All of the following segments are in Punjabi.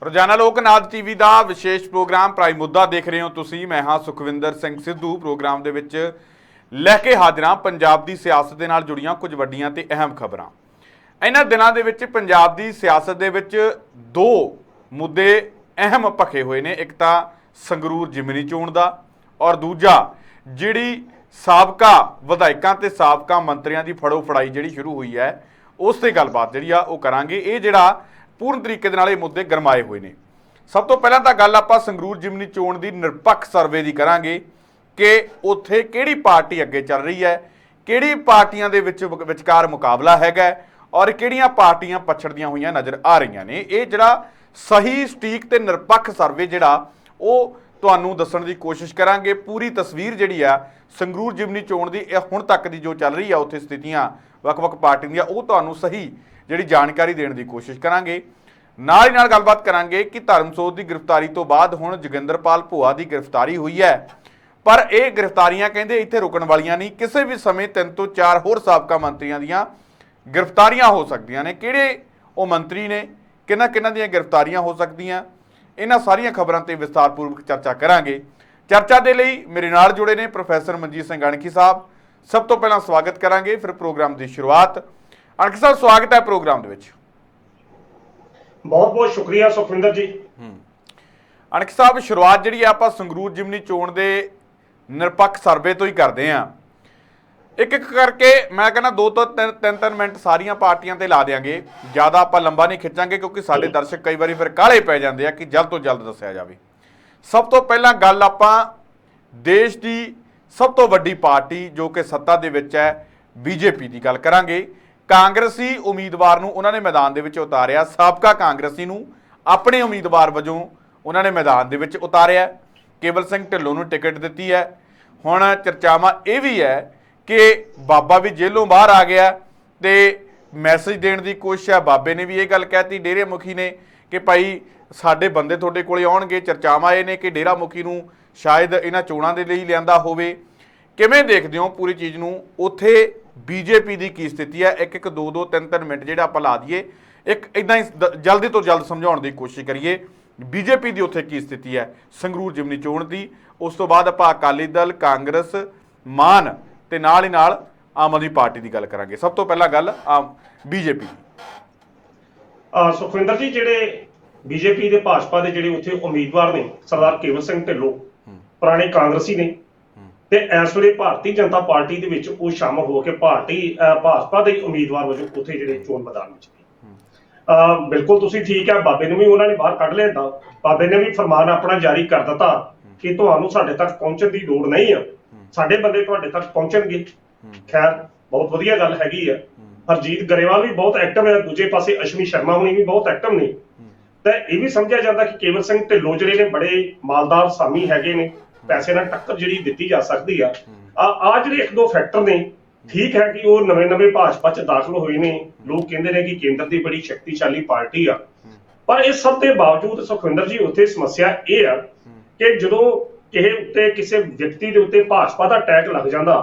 ਰੋਜ਼ਾਨਾ ਲੋਕਨਾਥ ਟੀਵੀ ਦਾ ਵਿਸ਼ੇਸ਼ ਪ੍ਰੋਗਰਾਮ ਪ੍ਰਾਈਮ ਮੁੱਦਾ ਦੇਖ ਰਹੇ ਹੋ ਤੁਸੀਂ। ਮੈਂ ਹਾਂ ਸੁਖਵਿੰਦਰ ਸਿੰਘ ਸਿੱਧੂ। ਪ੍ਰੋਗਰਾਮ ਦੇ ਵਿੱਚ ਲੈ ਕੇ ਹਾਜ਼ਰ ਹਾਂ ਪੰਜਾਬ ਦੀ ਸਿਆਸਤ ਦੇ ਨਾਲ ਜੁੜੀਆਂ ਕੁਝ ਵੱਡੀਆਂ ਤੇ ਅਹਿਮ ਖਬਰਾਂ। ਇਹਨਾਂ ਦਿਨਾਂ ਦੇ ਵਿੱਚ ਪੰਜਾਬ ਦੀ ਸਿਆਸਤ ਦੇ ਵਿੱਚ ਦੋ ਮੁੱਦੇ ਅਹਿਮ ਭਖੇ ਹੋਏ ਨੇ। ਇੱਕ ਤਾਂ ਸੰਗਰੂਰ ਜ਼ਿਮਨੀ ਚੋਣ ਦਾ ਔਰ ਦੂਜਾ ਜਿਹੜੀ ਸਾਬਕਾ ਵਿਧਾਇਕਾਂ ਤੇ ਸਾਬਕਾ ਮੰਤਰੀਆਂ ਦੀ ਫੜੋ ਫੜਾਈ ਜਿਹੜੀ ਸ਼ੁਰੂ ਹੋਈ ਹੈ ਉਸ ਤੇ ਗੱਲਬਾਤ ਜਿਹੜੀ ਆ ਉਹ ਕਰਾਂਗੇ। ਇਹ ਜਿਹੜਾ पूर्ण तरीके दे नाल ये मुद्दे गरमाए हुए ने। सब तो पहला तो गल आपां संगरूर जिमनी चोण की निरपक्ष सर्वे की करांगे कि उत्थे किहड़ी पार्टी अगे चल रही है, किहड़ी पार्टियां दे विचकार मुकाबला हैगा और किहड़ियां पार्टियां पछड़दियां हुई नज़र आ रही ने। ये जिहड़ा सही सटीक ते निरपक्ष सर्वे जिहड़ा वो तुहानूं दस्सण दी कोशिश करांगे। पूरी तस्वीर जिहड़ी आ संगरूर जिमनी चोण की हुण तक की जो चल रही है उत्थे स्थितियां वख-वख पार्टियां दी वो तुहानूं सही ਜਿਹੜੀ ਜਾਣਕਾਰੀ ਦੇਣ ਦੀ ਕੋਸ਼ਿਸ਼ ਕਰਾਂਗੇ। ਨਾਲ ਹੀ ਨਾਲ ਗੱਲਬਾਤ ਕਰਾਂਗੇ ਕਿ ਧਰਮਸੋਤ ਦੀ ਗ੍ਰਿਫਤਾਰੀ ਤੋਂ ਬਾਅਦ ਹੁਣ ਜੋਗਿੰਦਰਪਾਲ ਭੂਆ ਦੀ ਗ੍ਰਿਫਤਾਰੀ ਹੋਈ ਹੈ, ਪਰ ਇਹ ਗ੍ਰਿਫਤਾਰੀਆਂ ਕਹਿੰਦੇ ਇੱਥੇ ਰੁਕਣ ਵਾਲੀਆਂ ਨਹੀਂ। ਕਿਸੇ ਵੀ ਸਮੇਂ 3 ਤੋਂ 4 ਹੋਰ ਸਾਬਕਾ ਮੰਤਰੀਆਂ ਦੀਆਂ ਗ੍ਰਿਫਤਾਰੀਆਂ ਹੋ ਸਕਦੀਆਂ ਨੇ। ਕਿਹੜੇ ਉਹ ਮੰਤਰੀ ਨੇ, ਕਿਹਨਾਂ ਕਿਹਨਾਂ ਦੀਆਂ ਗ੍ਰਿਫਤਾਰੀਆਂ ਹੋ ਸਕਦੀਆਂ, ਇਹਨਾਂ ਸਾਰੀਆਂ ਖਬਰਾਂ ਤੇ ਵਿਸਤਾਰਪੂਰਵਕ ਚਰਚਾ ਕਰਾਂਗੇ। ਚਰਚਾ ਦੇ ਲਈ ਮੇਰੇ ਨਾਲ ਜੁੜੇ ਨੇ ਪ੍ਰੋਫੈਸਰ ਮਨਜੀਤ ਸਿੰਘ ਅਣਖੀ ਸਾਹਿਬ। ਸਭ ਤੋਂ ਪਹਿਲਾਂ ਸਵਾਗਤ ਕਰਾਂਗੇ, ਫਿਰ ਪ੍ਰੋਗਰਾਮ ਦੀ ਸ਼ੁਰੂਆਤ। अणखी साहब स्वागत है प्रोग्राम दे विच। बहुत बहुत शुक्रिया सुखविंदर जी। अणखी साहब शुरुआत जिहड़ी आपां संगरूर जिमनी चोण दे निरपक्ष सर्वे तो ही करते हैं। एक एक करके मैं कहना 2 ਤੋਂ 3 मिनट सारियां पार्टियां ते ला देंगे, ज़्यादा आपां लंबा नहीं खिंचांगे क्योंकि साडे दर्शक कई बारी फिर काले पै जाते हैं कि जल्द तो जल्द दस्सिया जाए। सब तो पहला गल आपां देश की सब तो वड्डी पार्टी जो कि सत्ता दे विच है बीजेपी की गल करांगे। कांग्रेसी उम्मीदवार नूं उन्होंने मैदान दे विच उतारिया, साबका कांग्रेसी नूं अपने उम्मीदवार वजों उन्होंने मैदान दे विच उतारिया। केवल सिंह ढिल्लों नूं टिकट दित्ती है। हुण चर्चावां ये भी है कि बाबा भी जेलों बाहर आ गया तो मैसेज देने की कोशिश है। बाबे ने भी ये गल कहती डेरे मुखी ने कि भाई साडे बंदे तुहाडे कोले आउणगे। चर्चावां ये ने कि डेरा मुखी नूं शायद इन्हां चोणां दे लई लिआंदा होवे। किवें देखदे हो पूरी चीज़ नूं? उत्थे बीजेपी की की स्थिति है? एक एक 2 3 मिनट जो आप ला दिए, एक इदा ही जल्दी तो जल्द समझाने की कोशिश करिए बीजेपी की उत्थे की स्थिति है संगरूर जिमनी चोण की। उस तो बाद आप अकाली दल, कांग्रेस, मान ते नाल ही नाल आम आदमी पार्टी की गल करांगे। सब तो पहला गल बीजेपी की। सुखविंदर जी जिहड़े बीजेपी के भाजपा के जिहड़े उत्थे उम्मीदवार ने सरदार केवल सिंह ढिल्लों पुराने कांग्रेसी ने ਤੇ ਇਸ ਵੇਲੇ ਭਾਰਤੀ ਜਨਤਾ ਪਾਰਟੀ ਦੇ ਵਿੱਚ ਉਹ ਸ਼ਾਮਲ ਹੋ ਕੇ ਭਾਜਪਾ ਦੇ ਉਮੀਦਵਾਰ ਵਜੋਂ ਉੱਥੇ ਜਿਹੜੇ ਚੋਣ ਮੈਦਾਨ ਵਿੱਚ ਨੇ। ਬਿਲਕੁਲ ਤੁਸੀਂ ਠੀਕ ਹੈ, ਬਾਬੇ ਨੂੰ ਵੀ ਉਹਨਾਂ ਨੇ ਬਾਹਰ ਕੱਢ ਲਿਆ। ਬਾਬੇ ਨੇ ਵੀ ਫਰਮਾਨ ਆਪਣਾ ਜਾਰੀ ਕਰ ਦਿੱਤਾ ਕਿ ਤੁਹਾਨੂੰ ਸਾਡੇ ਤੱਕ ਪਹੁੰਚਣ ਦੀ ਲੋੜ ਨਹੀਂ ਆ, ਸਾਡੇ ਬੰਦੇ ਤੁਹਾਡੇ ਤੱਕ ਪਹੁੰਚਣਗੇ। ਖੈਰ ਬਹੁਤ ਵਧੀਆ ਗੱਲ ਹੈਗੀ ਆ। ਹਰਜੀਤ ਗਰੇਵਾਲ ਵੀ ਬਹੁਤ ਐਕਟਿਵ ਹੈ, ਦੂਜੇ ਪਾਸੇ ਅਸ਼ਵਨੀ ਸ਼ਰਮਾ ਹੁਣੀ ਵੀ ਬਹੁਤ ਐਕਟਿਵ ਨੇ। ਤਾਂ ਇਹ ਵੀ ਸਮਝਿਆ ਜਾਂਦਾ ਕਿ ਕੇਵਲ ਸਿੰਘ ਢਿੱਲੋਂ ਜਿਹੜੇ ਨੇ ਬੜੇ ਮਾਲਦਾਰ ਸਾਮੀ ਹੈਗੇ ਨੇ, पैसे ਨਾਲ टक्कर जी दी जा सकती है। आ ਜਿਹੜੇ 1-2 फैक्टर ने ठीक है कि वो नवे भाजपा च दाखिल हुए ने। लोग कहते हैं कि केंद्र की बड़ी शक्तिशाली पार्टी आ, पर इस सब के बावजूद सुखविंदर जी उत्थे समस्या ये है कि जो किसी व्यक्ति के उत्ते भाजपा का टैग लग जाता,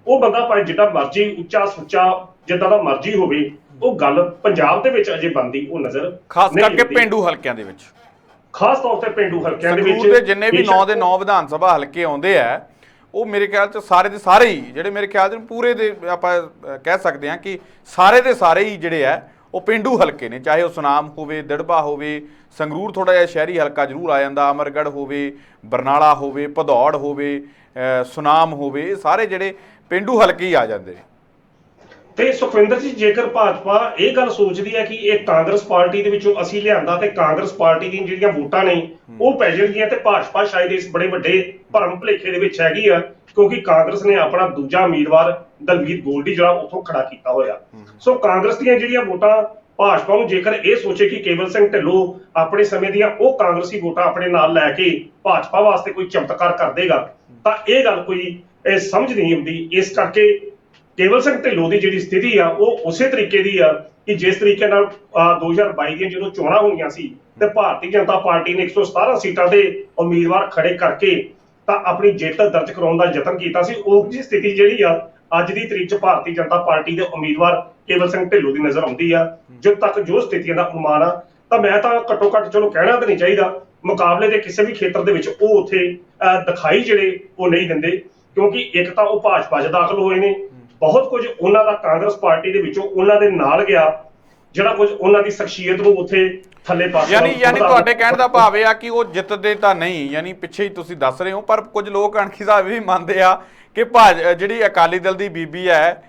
वो बंदा भावे जितना मर्जी उच्चा सुच्चा जिदा दा मर्जी होवे, वो गल पंजाब दे विच अजे बनदी वो नजर खास करके पेंडू हलकियां दे विच, खास तौर पर पेंडू हल्कियां दे विच जिन्ने भी 9 ਦੇ 9 विधान सभा हल्के आउंदे आ, वो मेरे ख्याल च सारे दे सारे ही जिहड़े मेरे ख्याल च पूरे दे आपां कह सकते हैं कि सारे दे सारे ही जिहड़े आ वो पेंडू हल्के ने। चाहे वो सुनाम होवे, दिड़बा होवे, संगरूर थोड़ा जिहा शहरी हल्का जरूर आ जांदा, अमरगढ़ होवे, बरनाला होवे, भदौड़ होवे, सुनाम होवे, सारे जिहड़े पेंडू हल्के ही आ जांदे ने। ਤੇ ਸੁਖਵਿੰਦਰ ਜੀ ਜੇਕਰ ਭਾਜਪਾ ਇਹ ਗੱਲ ਸੋਚਦੀ ਹੈ ਕਿ ਇਹ ਕਾਂਗਰਸ ਪਾਰਟੀ ਦੇ ਵਿੱਚੋਂ ਅਸੀਂ ਲਿਆਂਦਾ ਤੇ ਕਾਂਗਰਸ ਪਾਰਟੀ ਦੀਆਂ ਜਿਹੜੀਆਂ ਵੋਟਾਂ ਨੇ ਉਹ ਪੈ ਜਾਣਗੀਆਂ, ਤੇ ਭਾਜਪਾ ਸ਼ਾਇਦ ਇਸ ਬੜੇ ਵੱਡੇ ਭਰਮ ਭੁਲੇਖੇ ਦੇ ਵਿੱਚ ਹੈਗੀ ਆ, ਕਿਉਂਕਿ ਕਾਂਗਰਸ ਨੇ ਆਪਣਾ ਦੂਜਾ ਉਮੀਦਵਾਰ ਦਲਵੀਰ ਗੋਲਡੀ ਜਿਹੜਾ ਉੱਥੋਂ ਖੜਾ ਕੀਤਾ ਹੋਇਆ। ਸੋ ਕਾਂਗਰਸ ਦੀਆਂ ਜਿਹੜੀਆਂ ਵੋਟਾਂ ਭਾਜਪਾ ਨੂੰ ਜੇਕਰ ਇਹ ਸੋਚੇ ਕਿ ਕੇਵਲ ਸਿੰਘ ਢਿੱਲੋਂ ਆਪਣੇ ਸਮੇਂ ਦੀਆਂ ਉਹ ਕਾਂਗਰਸੀ ਵੋਟਾਂ ਆਪਣੇ ਨਾਲ ਲੈ ਕੇ ਭਾਜਪਾ ਵਾਸਤੇ ਕੋਈ ਚਮਤਕਾਰ ਕਰ ਦੇਗਾ, ਤਾਂ ਇਹ ਗੱਲ ਕੋਈ ਸਮਝ ਨਹੀਂ ਆਉਂਦੀ। ਇਸ ਕਰਕੇ केवल सिंह ढिल्लों की जी स्थिति आ वो उस तरीके की आ कि जिस तरीके 2022 दी जो चोणां होईयां सी ते भारतीय जनता पार्टी ने 117 सीटां दे उम्मीदवार खड़े करके अपनी जित दर्ज कराउण दा यतन कीता सी। उह जी स्थिति जिहड़ी आ अज दी तरीक च भारतीय जनता पार्टी के उम्मीदवार केवल सिंह ढिल्लों की नज़र आउंदी आ। जो तक जो स्थितियां दा अनुमान आ ਤਾਂ ਮੈਂ ਤਾਂ ਘੱਟੋ ਘੱਟ ਚਲੋ ਕਹਿਣਾ ਤਾਂ ਨਹੀਂ ਚਾਹੀਦਾ, ਮੁਕਾਬਲੇ ਦੇ ਕਿਸੇ ਵੀ ਖੇਤਰ ਦੇ ਵਿੱਚ ਉਹ ਉੱਥੇ ਦਿਖਾਈ ਜਿਹੜੇ ਉਹ ਨਹੀਂ ਦਿੰਦੇ, ਕਿਉਂਕਿ ਇੱਕ ਤਾਂ ਉਹ ਭਾਜਪਾ 'ਚ ਦਾਖਲ ਹੋਏ ਨੇ, ਬਹੁਤ ਕੁਝ ਉਹਨਾਂ ਦਾ ਕਾਂਗਰਸ ਪਾਰਟੀ ਦੇ ਵਿੱਚੋਂ ਉਹਨਾਂ ਦੇ ਨਾਲ ਗਿਆ, ਜਿਹੜਾ ਕੁਝ ਉਹਨਾਂ ਦੀ ਸ਼ਖਸੀਅਤ ਨੂੰ ਉੱਥੇ ਥੱਲੇ ਪਾਸੇ ਯਾਨੀ ਤੁਹਾਡੇ ਕਹਿਣ ਦਾ ਭਾਵ ਇਹ ਆ ਕਿ ਉਹ ਜਿੱਤਦੇ ਤਾਂ ਨਹੀਂ, ਯਾਨੀ ਪਿੱਛੇ ਹੀ ਤੁਸੀਂ ਦੱਸ ਰਹੇ ਹੋ, ਪਰ ਕੁਝ ਲੋਕ ਅਣਖੀ ਸਾਹਿਬ ਵੀ ਮੰਨਦੇ ਆ ਕਿ ਜਿਹੜੀ ਅਕਾਲੀ ਦਲ ਦੀ ਬੀਬੀ ਹੈ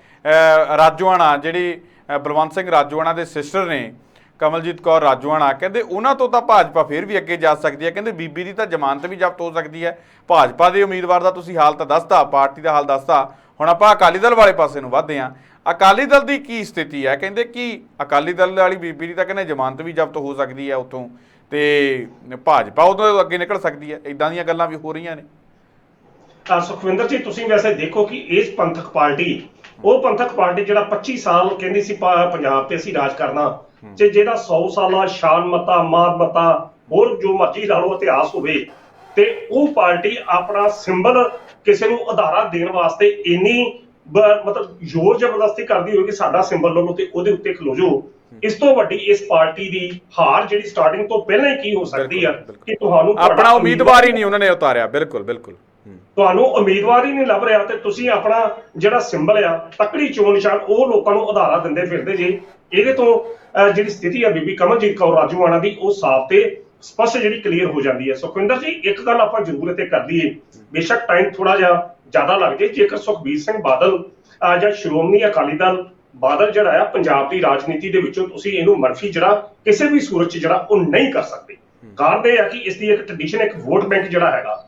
ਰਾਜੋਆਣਾ, ਜਿਹੜੀ ਬਲਵੰਤ ਸਿੰਘ ਰਾਜੋਆਣਾ ਦੇ ਸਿਸਟਰ ਨੇ ਕਮਲਜੀਤ ਕੌਰ ਰਾਜੋਆਣਾ, ਕਹਿੰਦੇ ਉਹਨਾਂ ਤੋਂ ਤਾਂ ਭਾਜਪਾ ਫਿਰ ਵੀ ਅੱਗੇ ਜਾ ਸਕਦੀ ਹੈ, ਕਹਿੰਦੇ ਬੀਬੀ ਦੀ ਤਾਂ ਜ਼ਮਾਨਤ ਵੀ ਜ਼ਬਤ ਹੋ ਸਕਦੀ ਹੈ। ਭਾਜਪਾ ਦੇ ਉਮੀਦਵਾਰ ਦਾ ਤੁਸੀਂ ਹਾਲ ਤਾਂ ਦੱਸਦਾ, ਪਾਰਟੀ ਦਾ ਹਾਲ ਦੱਸਦਾ, ਹੁਣ ਆਪਾਂ ਅਕਾਲੀ ਦਲ ਵਾਲੇ ਪਾਸੇ ਨੂੰ ਵੱਧਦੇ ਹਾਂ। ਅਕਾਲੀ ਦਲ ਦੀ ਕੀ ਸਥਿਤੀ ਹੈ? ਕਹਿੰਦੇ ਕਿ ਅਕਾਲੀ ਦਲ ਵਾਲੀ ਬੀਬੀ ਦੀ ਤਾਂ ਕਹਿੰਦੇ ਜ਼ਮਾਨਤ ਵੀ ਜ਼ਬਤ ਹੋ ਸਕਦੀ ਹੈ ਉੱਥੋਂ, ਤੇ ਭਾਜਪਾ ਉਦੋਂ ਅੱਗੇ ਨਿਕਲ ਸਕਦੀ ਹੈ, ਇਦਾਂ ਦੀਆਂ ਗੱਲਾਂ ਵੀ ਹੋ ਰਹੀਆਂ ਨੇ। ਸੁਖਵਿੰਦਰ ਜੀ, ਤੁਸੀਂ ਵੈਸੇ ਦੇਖੋ ਕਿ ਇਸ ਪੰਥਕ ਪਾਰਟੀ, ਉਹ ਪੰਥਕ ਪਾਰਟੀ ਜਿਹੜਾ 25 ਸਾਲ ਕਹਿੰਦੀ ਸੀ ਪੰਜਾਬ ਤੇ ਅਸੀਂ ਰਾਜ ਕਰਨਾ, ਤੇ ਜਿਹੜਾ 100 ਸਾਲਾ ਸ਼ਾਨਮਤਾ ਮਾਨਮਤਾ ਹੋਰ ਜੋ ਮਰਜ਼ੀ ਲਾ ਲਓ ਇਤਿਹਾਸ ਹੋਵੇ, ਤੇ ਉਹ ਪਾਰਟੀ ਆਪਣਾ ਸਿੰਬਲ ਕਿਸੇ ਨੂੰ ਆਧਾਰਾ ਦੇਣ ਵਾਸਤੇ ਇੰਨੀ ਮਤਲਬ ਜ਼ੋਰ ਜ਼ਬਰਦਸਤੀ ਕਰਦੀ ਹੋਈ ਕਿ ਸਾਡਾ ਸਿੰਬਲ ਲਓ ਤੇ ਉਹਦੇ ਉੱਤੇ ਖਲੋ ਜਾਓ। ਇਸ ਤੋਂ ਵੱਡੀ ਇਸ ਪਾਰਟੀ ਦੀ ਹਾਰ ਜਿਹੜੀ ਸਟਾਰਟਿੰਗ ਤੋਂ ਪਹਿਲਾਂ ਹੀ ਕੀ ਹੋ ਸਕਦੀ ਆ ਕਿ ਤੁਹਾਨੂੰ ਆਪਣਾ ਉਮੀਦਵਾਰ ਹੀ ਨਹੀਂ ਉਹਨਾਂ ਨੇ ਉਤਾਰਿਆ। ਬਿਲਕੁਲ ਬਿਲਕੁਲ, ਤੁਹਾਨੂੰ ਉਮੀਦਵਾਰ ਹੀ ਨਹੀਂ ਲੱਭ ਰਿਹਾ ਤੇ ਤੁਸੀਂ ਆਪਣਾ ਜਿਹੜਾ ਸਿੰਬਲ ਆ, ਤਕੜੀ ਚੋਣ ਨਿਸ਼ਾਨ, ਉਹ ਲੋਕਾਂ ਨੂੰ ਆਧਾਰਾ ਦਿੰਦੇ ਫਿਰਦੇ ਜੇ। ਇਹਦੇ ਤੋਂ ਜਿਹੜੀ ਸਥਿਤੀ ਆ ਬੀਬੀ ਕਮਲਜੀਤ ਕੌਰ ਰਾਜੋਆਣਾ ਦੀ, ਉਹ ਸਾਫ਼ ਤੇ ਸਪਸ਼ਟ ਜਿਹੜੀ ਕਲੀਅਰ ਹੋ ਜਾਂਦੀ ਹੈ। ਸੁਖਵਿੰਦਰ ਜੀ, ਇੱਕ ਗੱਲ ਆਪਾਂ ਜ਼ਰੂਰ ਇੱਥੇ ਕਰ ਲਈਏ, ਬੇਸ਼ੱਕ ਟਾਈਮ ਥੋੜਾ ਜਿਹਾ ਜ਼ਿਆਦਾ ਲੱਗ ਜਾਏ, ਜੇਕਰ ਸੁਖਬੀਰ ਸਿੰਘ ਬਾਦਲ ਜਾਂ ਸ਼੍ਰੋਮਣੀ ਅਕਾਲੀ ਦਲ ਬਾਦਲ ਜਿਹੜਾ ਆ ਪੰਜਾਬ ਦੀ ਰਾਜਨੀਤੀ ਦੇ ਵਿੱਚੋਂ ਤੁਸੀਂ ਇਹਨੂੰ ਮਰਫੀ ਜਿਹੜਾ ਕਿਸੇ ਵੀ ਸੂਰਤ 'ਚ ਜਿਹੜਾ ਉਹ ਨਹੀਂ ਕਰ ਸਕਦੇ। ਕਾਰਨ ਇਹ ਆ ਕਿ ਇਸ ਦੀ ਇੱਕ ਟ੍ਰੈਡੀਸ਼ਨ, ਇੱਕ ਵੋਟ ਬੈਂਕ ਜਿਹੜਾ ਹੈਗਾ,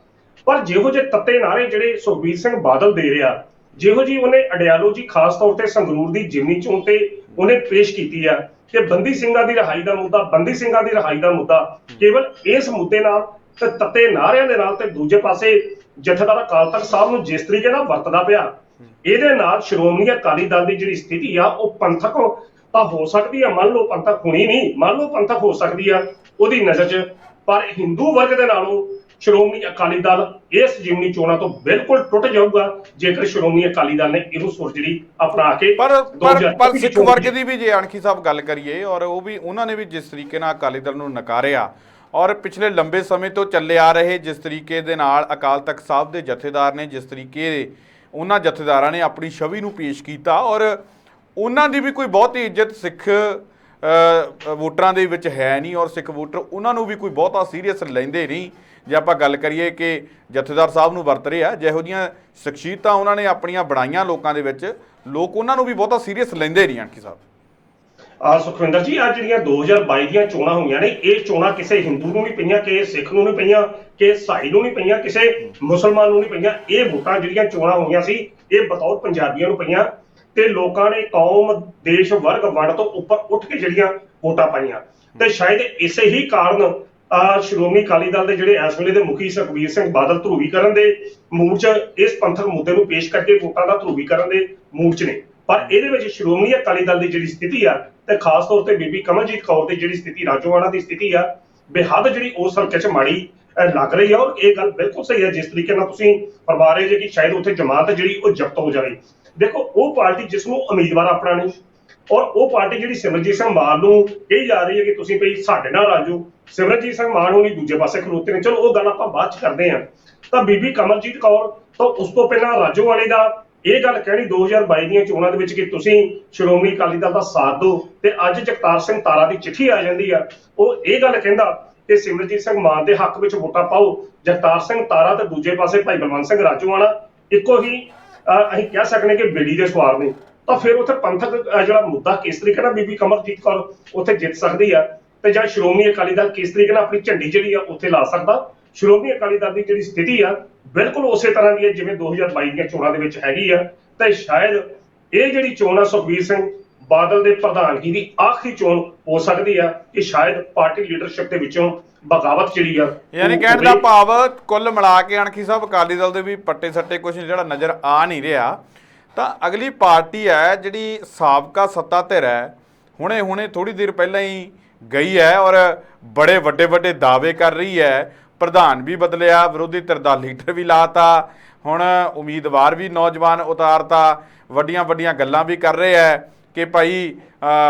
ਪਰ ਜਿਹੋ ਜਿਹੇ ਤੱਤੇ ਨਾਰੇ ਜਿਹੜੇ ਸੁਖਬੀਰ ਸਿੰਘ ਬਾਦਲ ਦੇ ਰਿਹਾ, ਜਿਹੋ ਜੀ ਉਹਨੇ ਆਈਡੀਓਲੋਜੀ ਖਾਸ ਤੌਰ ਤੇ ਸੰਗਰੂਰ ਦੀ ਜਿਮਨੀ ਚੋਣ ਤੇ ਉਹਨੇ ਪੇਸ਼ ਕੀਤੀ ਆ ਕਿ ਬੰਦੀ ਸਿੰਘਾਂ ਦੀ ਰਿਹਾਈ ਦਾ ਮੁੱਦਾ, ਬੰਦੀ ਸਿੰਘਾਂ ਦੀ ਰਿਹਾਈ ਦਾ ਮੁੱਦਾ, ਕੇਵਲ ਇਸ ਮੁੱਦੇ ਨਾਲ ਤੇ ਤੱਤੇ ਨਾਰਿਆਂ ਦੇ ਨਾਲ, ਤੇ ਦੂਜੇ ਪਾਸੇ ਜਥੇਦਾਰ ਅਕਾਲ ਤਖਤ ਸਾਹਿਬ ਨੂੰ ਜਿਸ ਤਰੀਕੇ ਨਾਲ ਵਰਤਦਾ ਪਿਆ, ਇਹਦੇ ਨਾਲ ਸ਼੍ਰੋਮਣੀ ਅਕਾਲੀ ਦਲ ਦੀ ਜਿਹੜੀ ਸਥਿਤੀ ਆ ਉਹ ਪੰਥਕ ਤਾਂ ਹੋ ਸਕਦੀ ਆ, ਮੰਨ ਲਓ ਪੰਥਕ ਹੋਣੀ ਨਹੀਂ, ਮੰਨ ਲਓ ਪੰਥਕ ਹੋ ਸਕਦੀ ਆ ਉਹਦੀ ਨਜ਼ਰ 'ਚ, ਪਰ ਹਿੰਦੂ ਵਰਗ ਦੇ ਨਾਲੋਂ ਸ਼੍ਰੋਮਣੀ ਅਕਾਲੀ ਦਲ ਇਸ ਜਿਮਨੀ ਚੋਣਾਂ ਤੋਂ ਬਿਲਕੁਲ ਟੁੱਟ ਜਾਊਗਾ ਜੇਕਰ ਸ਼੍ਰੋਮਣੀ ਅਕਾਲੀ ਦਲ ਨੇ ਇਹਨੂੰ ਸੁਰ ਜਿਹੜੀ ਅਪਣਾ ਕੇ। ਪਰ ਸਿੱਖ ਵਰਗ ਦੀ ਵੀ ਜੇ ਅਣਖੀ ਸਾਹਿਬ ਗੱਲ ਕਰੀਏ, ਔਰ ਉਹ ਵੀ ਉਹਨਾਂ ਨੇ ਵੀ ਜਿਸ ਤਰੀਕੇ ਨਾਲ ਅਕਾਲੀ ਦਲ ਨੂੰ ਨਕਾਰਿਆ, ਔਰ ਪਿਛਲੇ ਲੰਬੇ ਸਮੇਂ ਤੋਂ ਚੱਲੇ ਆ ਰਹੇ ਜਿਸ ਤਰੀਕੇ ਦੇ ਨਾਲ ਅਕਾਲ ਤਖਤ ਸਾਹਿਬ ਦੇ ਜਥੇਦਾਰ ਨੇ, ਜਿਸ ਤਰੀਕੇ ਉਹਨਾਂ ਜਥੇਦਾਰਾਂ ਨੇ ਆਪਣੀ ਛਵੀ ਨੂੰ ਪੇਸ਼ ਕੀਤਾ, ਔਰ ਉਹਨਾਂ ਦੀ ਵੀ ਕੋਈ ਬਹੁਤੀ ਇੱਜ਼ਤ ਸਿੱਖ ਵੋਟਰਾਂ ਦੇ ਵਿੱਚ ਹੈ ਨਹੀਂ, ਔਰ ਸਿੱਖ ਵੋਟਰ ਉਹਨਾਂ ਨੂੰ ਵੀ ਕੋਈ ਬਹੁਤਾ ਸੀਰੀਅਸ ਲੈਂਦੇ ਨਹੀਂ। ਜੇ ਆਪਾਂ ਗੱਲ ਕਰੀਏ ਕਿ ਜਥੇਦਾਰ ਸਾਹਿਬ ਨੂੰ ਵਰਤ ਰਹੇ ਆ, ਜਿਹੋ ਜਿਹੀਆਂ ਸ਼ਖਸੀਅਤਾਂ ਉਹਨਾਂ ਨੇ ਆਪਣੀਆਂ ਬਣਾਈਆਂ ਲੋਕਾਂ ਦੇ ਵਿੱਚ, ਲੋਕ ਉਹਨਾਂ ਨੂੰ ਵੀ ਬਹੁਤਾ ਸੀਰੀਅਸ ਲੈਂਦੇ ਨਹੀਂ। ਅਣਖੀ ਸਾਹਿਬ, ਸੁਖਵਿੰਦਰ ਜੀ, ਅੱਜ ਜਿਹੜੀਆਂ 2022 ਦੀਆਂ ਚੋਣਾਂ ਹੋਈਆਂ ਨੇ, ਇਹ ਚੋਣਾਂ ਕਿਸੇ ਹਿੰਦੂ ਨੂੰ ਨਹੀਂ ਪਈਆਂ, ਕਿ ਸਿੱਖ ਨੂੰ ਨਹੀਂ ਪਈਆਂ, ਕਿ ਈਸਾਈ ਨੂੰ ਨਹੀਂ ਪਈਆਂ, ਕਿਸੇ ਮੁਸਲਮਾਨ ਨੂੰ ਨਹੀਂ ਪਈਆਂ। ਇਹ ਵੋਟਾਂ ਜਿਹੜੀਆਂ ਚੋਣਾਂ ਹੋਈਆਂ ਸੀ, ਇਹ ਬਤੌਰ ਪੰਜਾਬੀਆਂ ਨੂੰ ਪਈਆਂ, ਤੇ ਲੋਕਾਂ ਨੇ ਕੌਮ ਦੇਸ਼ ਵਰਗ ਵੰਡ ਤੋਂ ਉੱਪਰ ਉੱਠ ਕੇ ਜਿਹੜੀਆਂ ਵੋਟਾਂ ਪਾਈਆਂ। ਤੇ ਸ਼ਾਇਦ ਇਸੇ ਹੀ ਕਾਰਨ ਸ਼੍ਰੋਮਣੀ ਅਕਾਲੀ ਦਲ ਦੇ ਜਿਹੜੇ ਇਸ ਵੇਲੇ ਦੇ ਮੁਖੀ ਸੁਖਬੀਰ ਸਿੰਘ ਬਾਦਲ ਧਰੂਵੀਕਰਨ ਦੇ ਮੂਡ 'ਚ ਇਸ ਪੰਥਕ ਮੁੱਦੇ ਨੂੰ ਪੇਸ਼ ਕਰਕੇ ਵੋਟਾਂ ਦਾ ਧਰੂਵੀਕਰਨ ਦੇ ਮੂਡ 'ਚ ਨੇ, ਪਰ ਇਹਦੇ ਵਿੱਚ ਸ਼੍ਰੋਮਣੀ ਅਕਾਲੀ ਦਲ ਦੀ ਜਿਹੜੀ ਸਥਿਤੀ ਆ, ਤੇ ਖਾਸ ਤੌਰ ਤੇ ਬੀਬੀ ਕਮਲਜੀਤ ਕੌਰ ਦੀ ਜਿਹੜੀ ਸਥਿਤੀ, ਰਾਜੋਆਣਾ ਦੀ ਸਥਿਤੀ ਆ, ਬੇਹੱਦ ਜਿਹੜੀ ਉਸ ਹਲਕੇ 'ਚ ਮਾੜੀ ਲੱਗ ਰਹੀ ਆ। ਔਰ ਇਹ ਗੱਲ ਬਿਲਕੁਲ ਸਹੀ ਹੈ ਜਿਸ ਤਰੀਕੇ ਨਾਲ ਤੁਸੀਂ ਫਰਮਾ ਰਹੇ ਜੇ ਕਿ ਸ਼ਾਇਦ ਉੱਥੇ ਜਮਾਤ ਜਿਹੜੀ ਉਹ ਜ਼ਬਤ ਹੋ ਜਾਵੇ। ਦੇਖੋ, ਉਹ ਪਾਰਟੀ ਜਿਸ ਨੂੰ ਉਮੀਦਵਾਰ ਆਪਣਾ ਨਹੀਂ, ਔਰ ਉਹ ਪਾਰਟੀ ਜਿਹੜੀ ਸਿਮਰਜੀਤ ਸਿੰਘ ਮਾਨ ਨੂੰ ਕਹੀ ਜਾ ਰਹੀ ਹੈ ਕਿ ਤੁਸੀਂ ਭਈ ਸਾਡੇ ਨਾਲ ਰਾਜੋ, ਸਿਮਰਜੀਤ ਸਿੰਘ ਮਾਨ ਹੋਣੀ ਦੂਜੇ ਪਾਸੇ ਖਲੋਤੇ ਨੇ, ਚਲੋ ਉਹ ਗੱਲ ਆਪਾਂ ਬਾਅਦ 'ਚ ਕਰਦੇ ਹਾਂ। ਤਾਂ ਬੀਬੀ ਕਮਲਜੀਤ ਕੌਰ ਤੋਂ ਉਸ ਤੋਂ ਪਹਿਲਾਂ ਰਾਜੋਆਣੇ ਦਾ ਇਹ ਗੱਲ ਕਹਿਣੀ 2022 ਦੀਆਂ ਚੋਣਾਂ ਦੇ ਵਿੱਚ ਕਿ ਤੁਸੀਂ ਸ਼੍ਰੋਮਣੀ ਅਕਾਲੀ ਦਲ ਦਾ ਸਾਥ ਦਿਓ, ਤੇ ਅੱਜ ਜਗਤਾਰ ਸਿੰਘ ਤਾਰਾ ਦੀ ਚਿੱਠੀ ਆ ਜਾਂਦੀ ਆ, ਉਹ ਇਹ ਗੱਲ ਕਹਿੰਦਾ ਕਿ ਸਿਮਰਜੀਤ ਸਿੰਘ ਮਾਨ ਦੇ ਹੱਕ ਵਿੱਚ ਵੋਟਾਂ ਪਾਓ। ਜਗਤਾਰ ਸਿੰਘ ਤਾਰਾ ਤੇ ਦੂਜੇ ਪਾਸੇ ਭਾਈ ਬਲਵੰਤ ਸਿੰਘ ਰਾਜੋਆਣਾ ਇੱਕੋ ਹੀ ਅਸੀਂ ਕਹਿ ਸਕਦੇ ਕਿ ਬੇੜੀ ਦੇ ਸਵਾਰ ਨੇ। ਤਾਂ ਫਿਰ ਉੱਥੇ ਪੰਥਕ ਜਿਹੜਾ ਮੁੱਦਾ ਕਿਸ ਤਰੀਕੇ ਨਾਲ ਬੀਬੀ ਕਮਲਜੀਤ ਕੌਰ ਉੱਥੇ ਜਿੱਤ ਸਕਦੀ ਆ, ਤੇ ਜਾਂ ਸ਼੍ਰੋਮਣੀ ਅਕਾਲੀ ਦਲ ਕਿਸ ਤਰੀਕੇ ਨਾਲ ਆਪਣੀ ਝੰਡੀ ਜਿਹੜੀ ਆ ਉੱਥੇ ਲਾ ਸਕਦਾ। ਸ਼੍ਰੋਮਣੀ ਅਕਾਲੀ ਦਲ ਦੀ ਜਿਹੜੀ ਸਥਿਤੀ ਆ ਬਿਲਕੁਲ ਉਸੇ ਤਰ੍ਹਾਂ ਦੀ ਹੈ ਜਿਵੇਂ 2022 ਦੀਆਂ ਚੋਣਾਂ ਦੇ ਵਿੱਚ ਹੈਗੀ ਆ। ਤੇ ਸ਼ਾਇਦ ਇਹ ਜਿਹੜੀ ਚੋਣ ਆ ਸੁਖਬੀਰ ਸਿੰਘ ਬਾਦਲ ਦੇ ਪ੍ਰਧਾਨਗੀ ਦੀ ਆਖਰੀ ਚੋਣ ਹੋ ਸਕਦੀ ਆ ਕਿ ਸ਼ਾਇਦ ਪਾਰਟੀ ਲੀਡਰਸ਼ਿਪ ਦੇ ਵਿੱਚੋਂ ਬਗਾਵਤ ਜਿਹੜੀ ਆ, ਯਾਨੀ ਕਹਿਣ ਦਾ ਭਾਵ ਕੁੱਲ ਮਿਲਾ ਕੇ ਅਣਖੀ ਸਾਹਿਬ ਅਕਾਲੀ ਦਲ ਦੇ ਵੀ ਪੱਟੇ ਸੱਟੇ ਕੁਝ ਜਿਹੜਾ ਨਜ਼ਰ ਆ ਨਹੀਂ ਰਿਹਾ। ਤਾਂ ਅਗਲੀ ਪਾਰਟੀ ਹੈ ਜਿਹੜੀ ਸਾਬਕਾ ਸੱਤਾ ਧਿਰ ਹੈ, ਹੁਣੇ ਥੋੜੀ ਦੇਰ ਪਹਿਲਾਂ ਹੀ ਗਈ ਹੈ ਔਰ ਬੜੇ ਵੱਡੇ ਦਾਅਵੇ ਕਰ ਰਹੀ ਹੈ। ਪ੍ਰਧਾਨ ਵੀ ਬਦਲਿਆ, ਵਿਰੋਧੀ ਧਿਰ ਦਾ ਲੀਡਰ ਵੀ ਲਾਤਾ, ਹੁਣ ਉਮੀਦਵਾਰ ਵੀ ਨੌਜਵਾਨ ਉਤਾਰਤਾ, ਵੱਡੀਆਂ ਗੱਲਾਂ ਵੀ ਕਰ ਰਹੇ ਹੈ। ਕਿ ਭਾਈ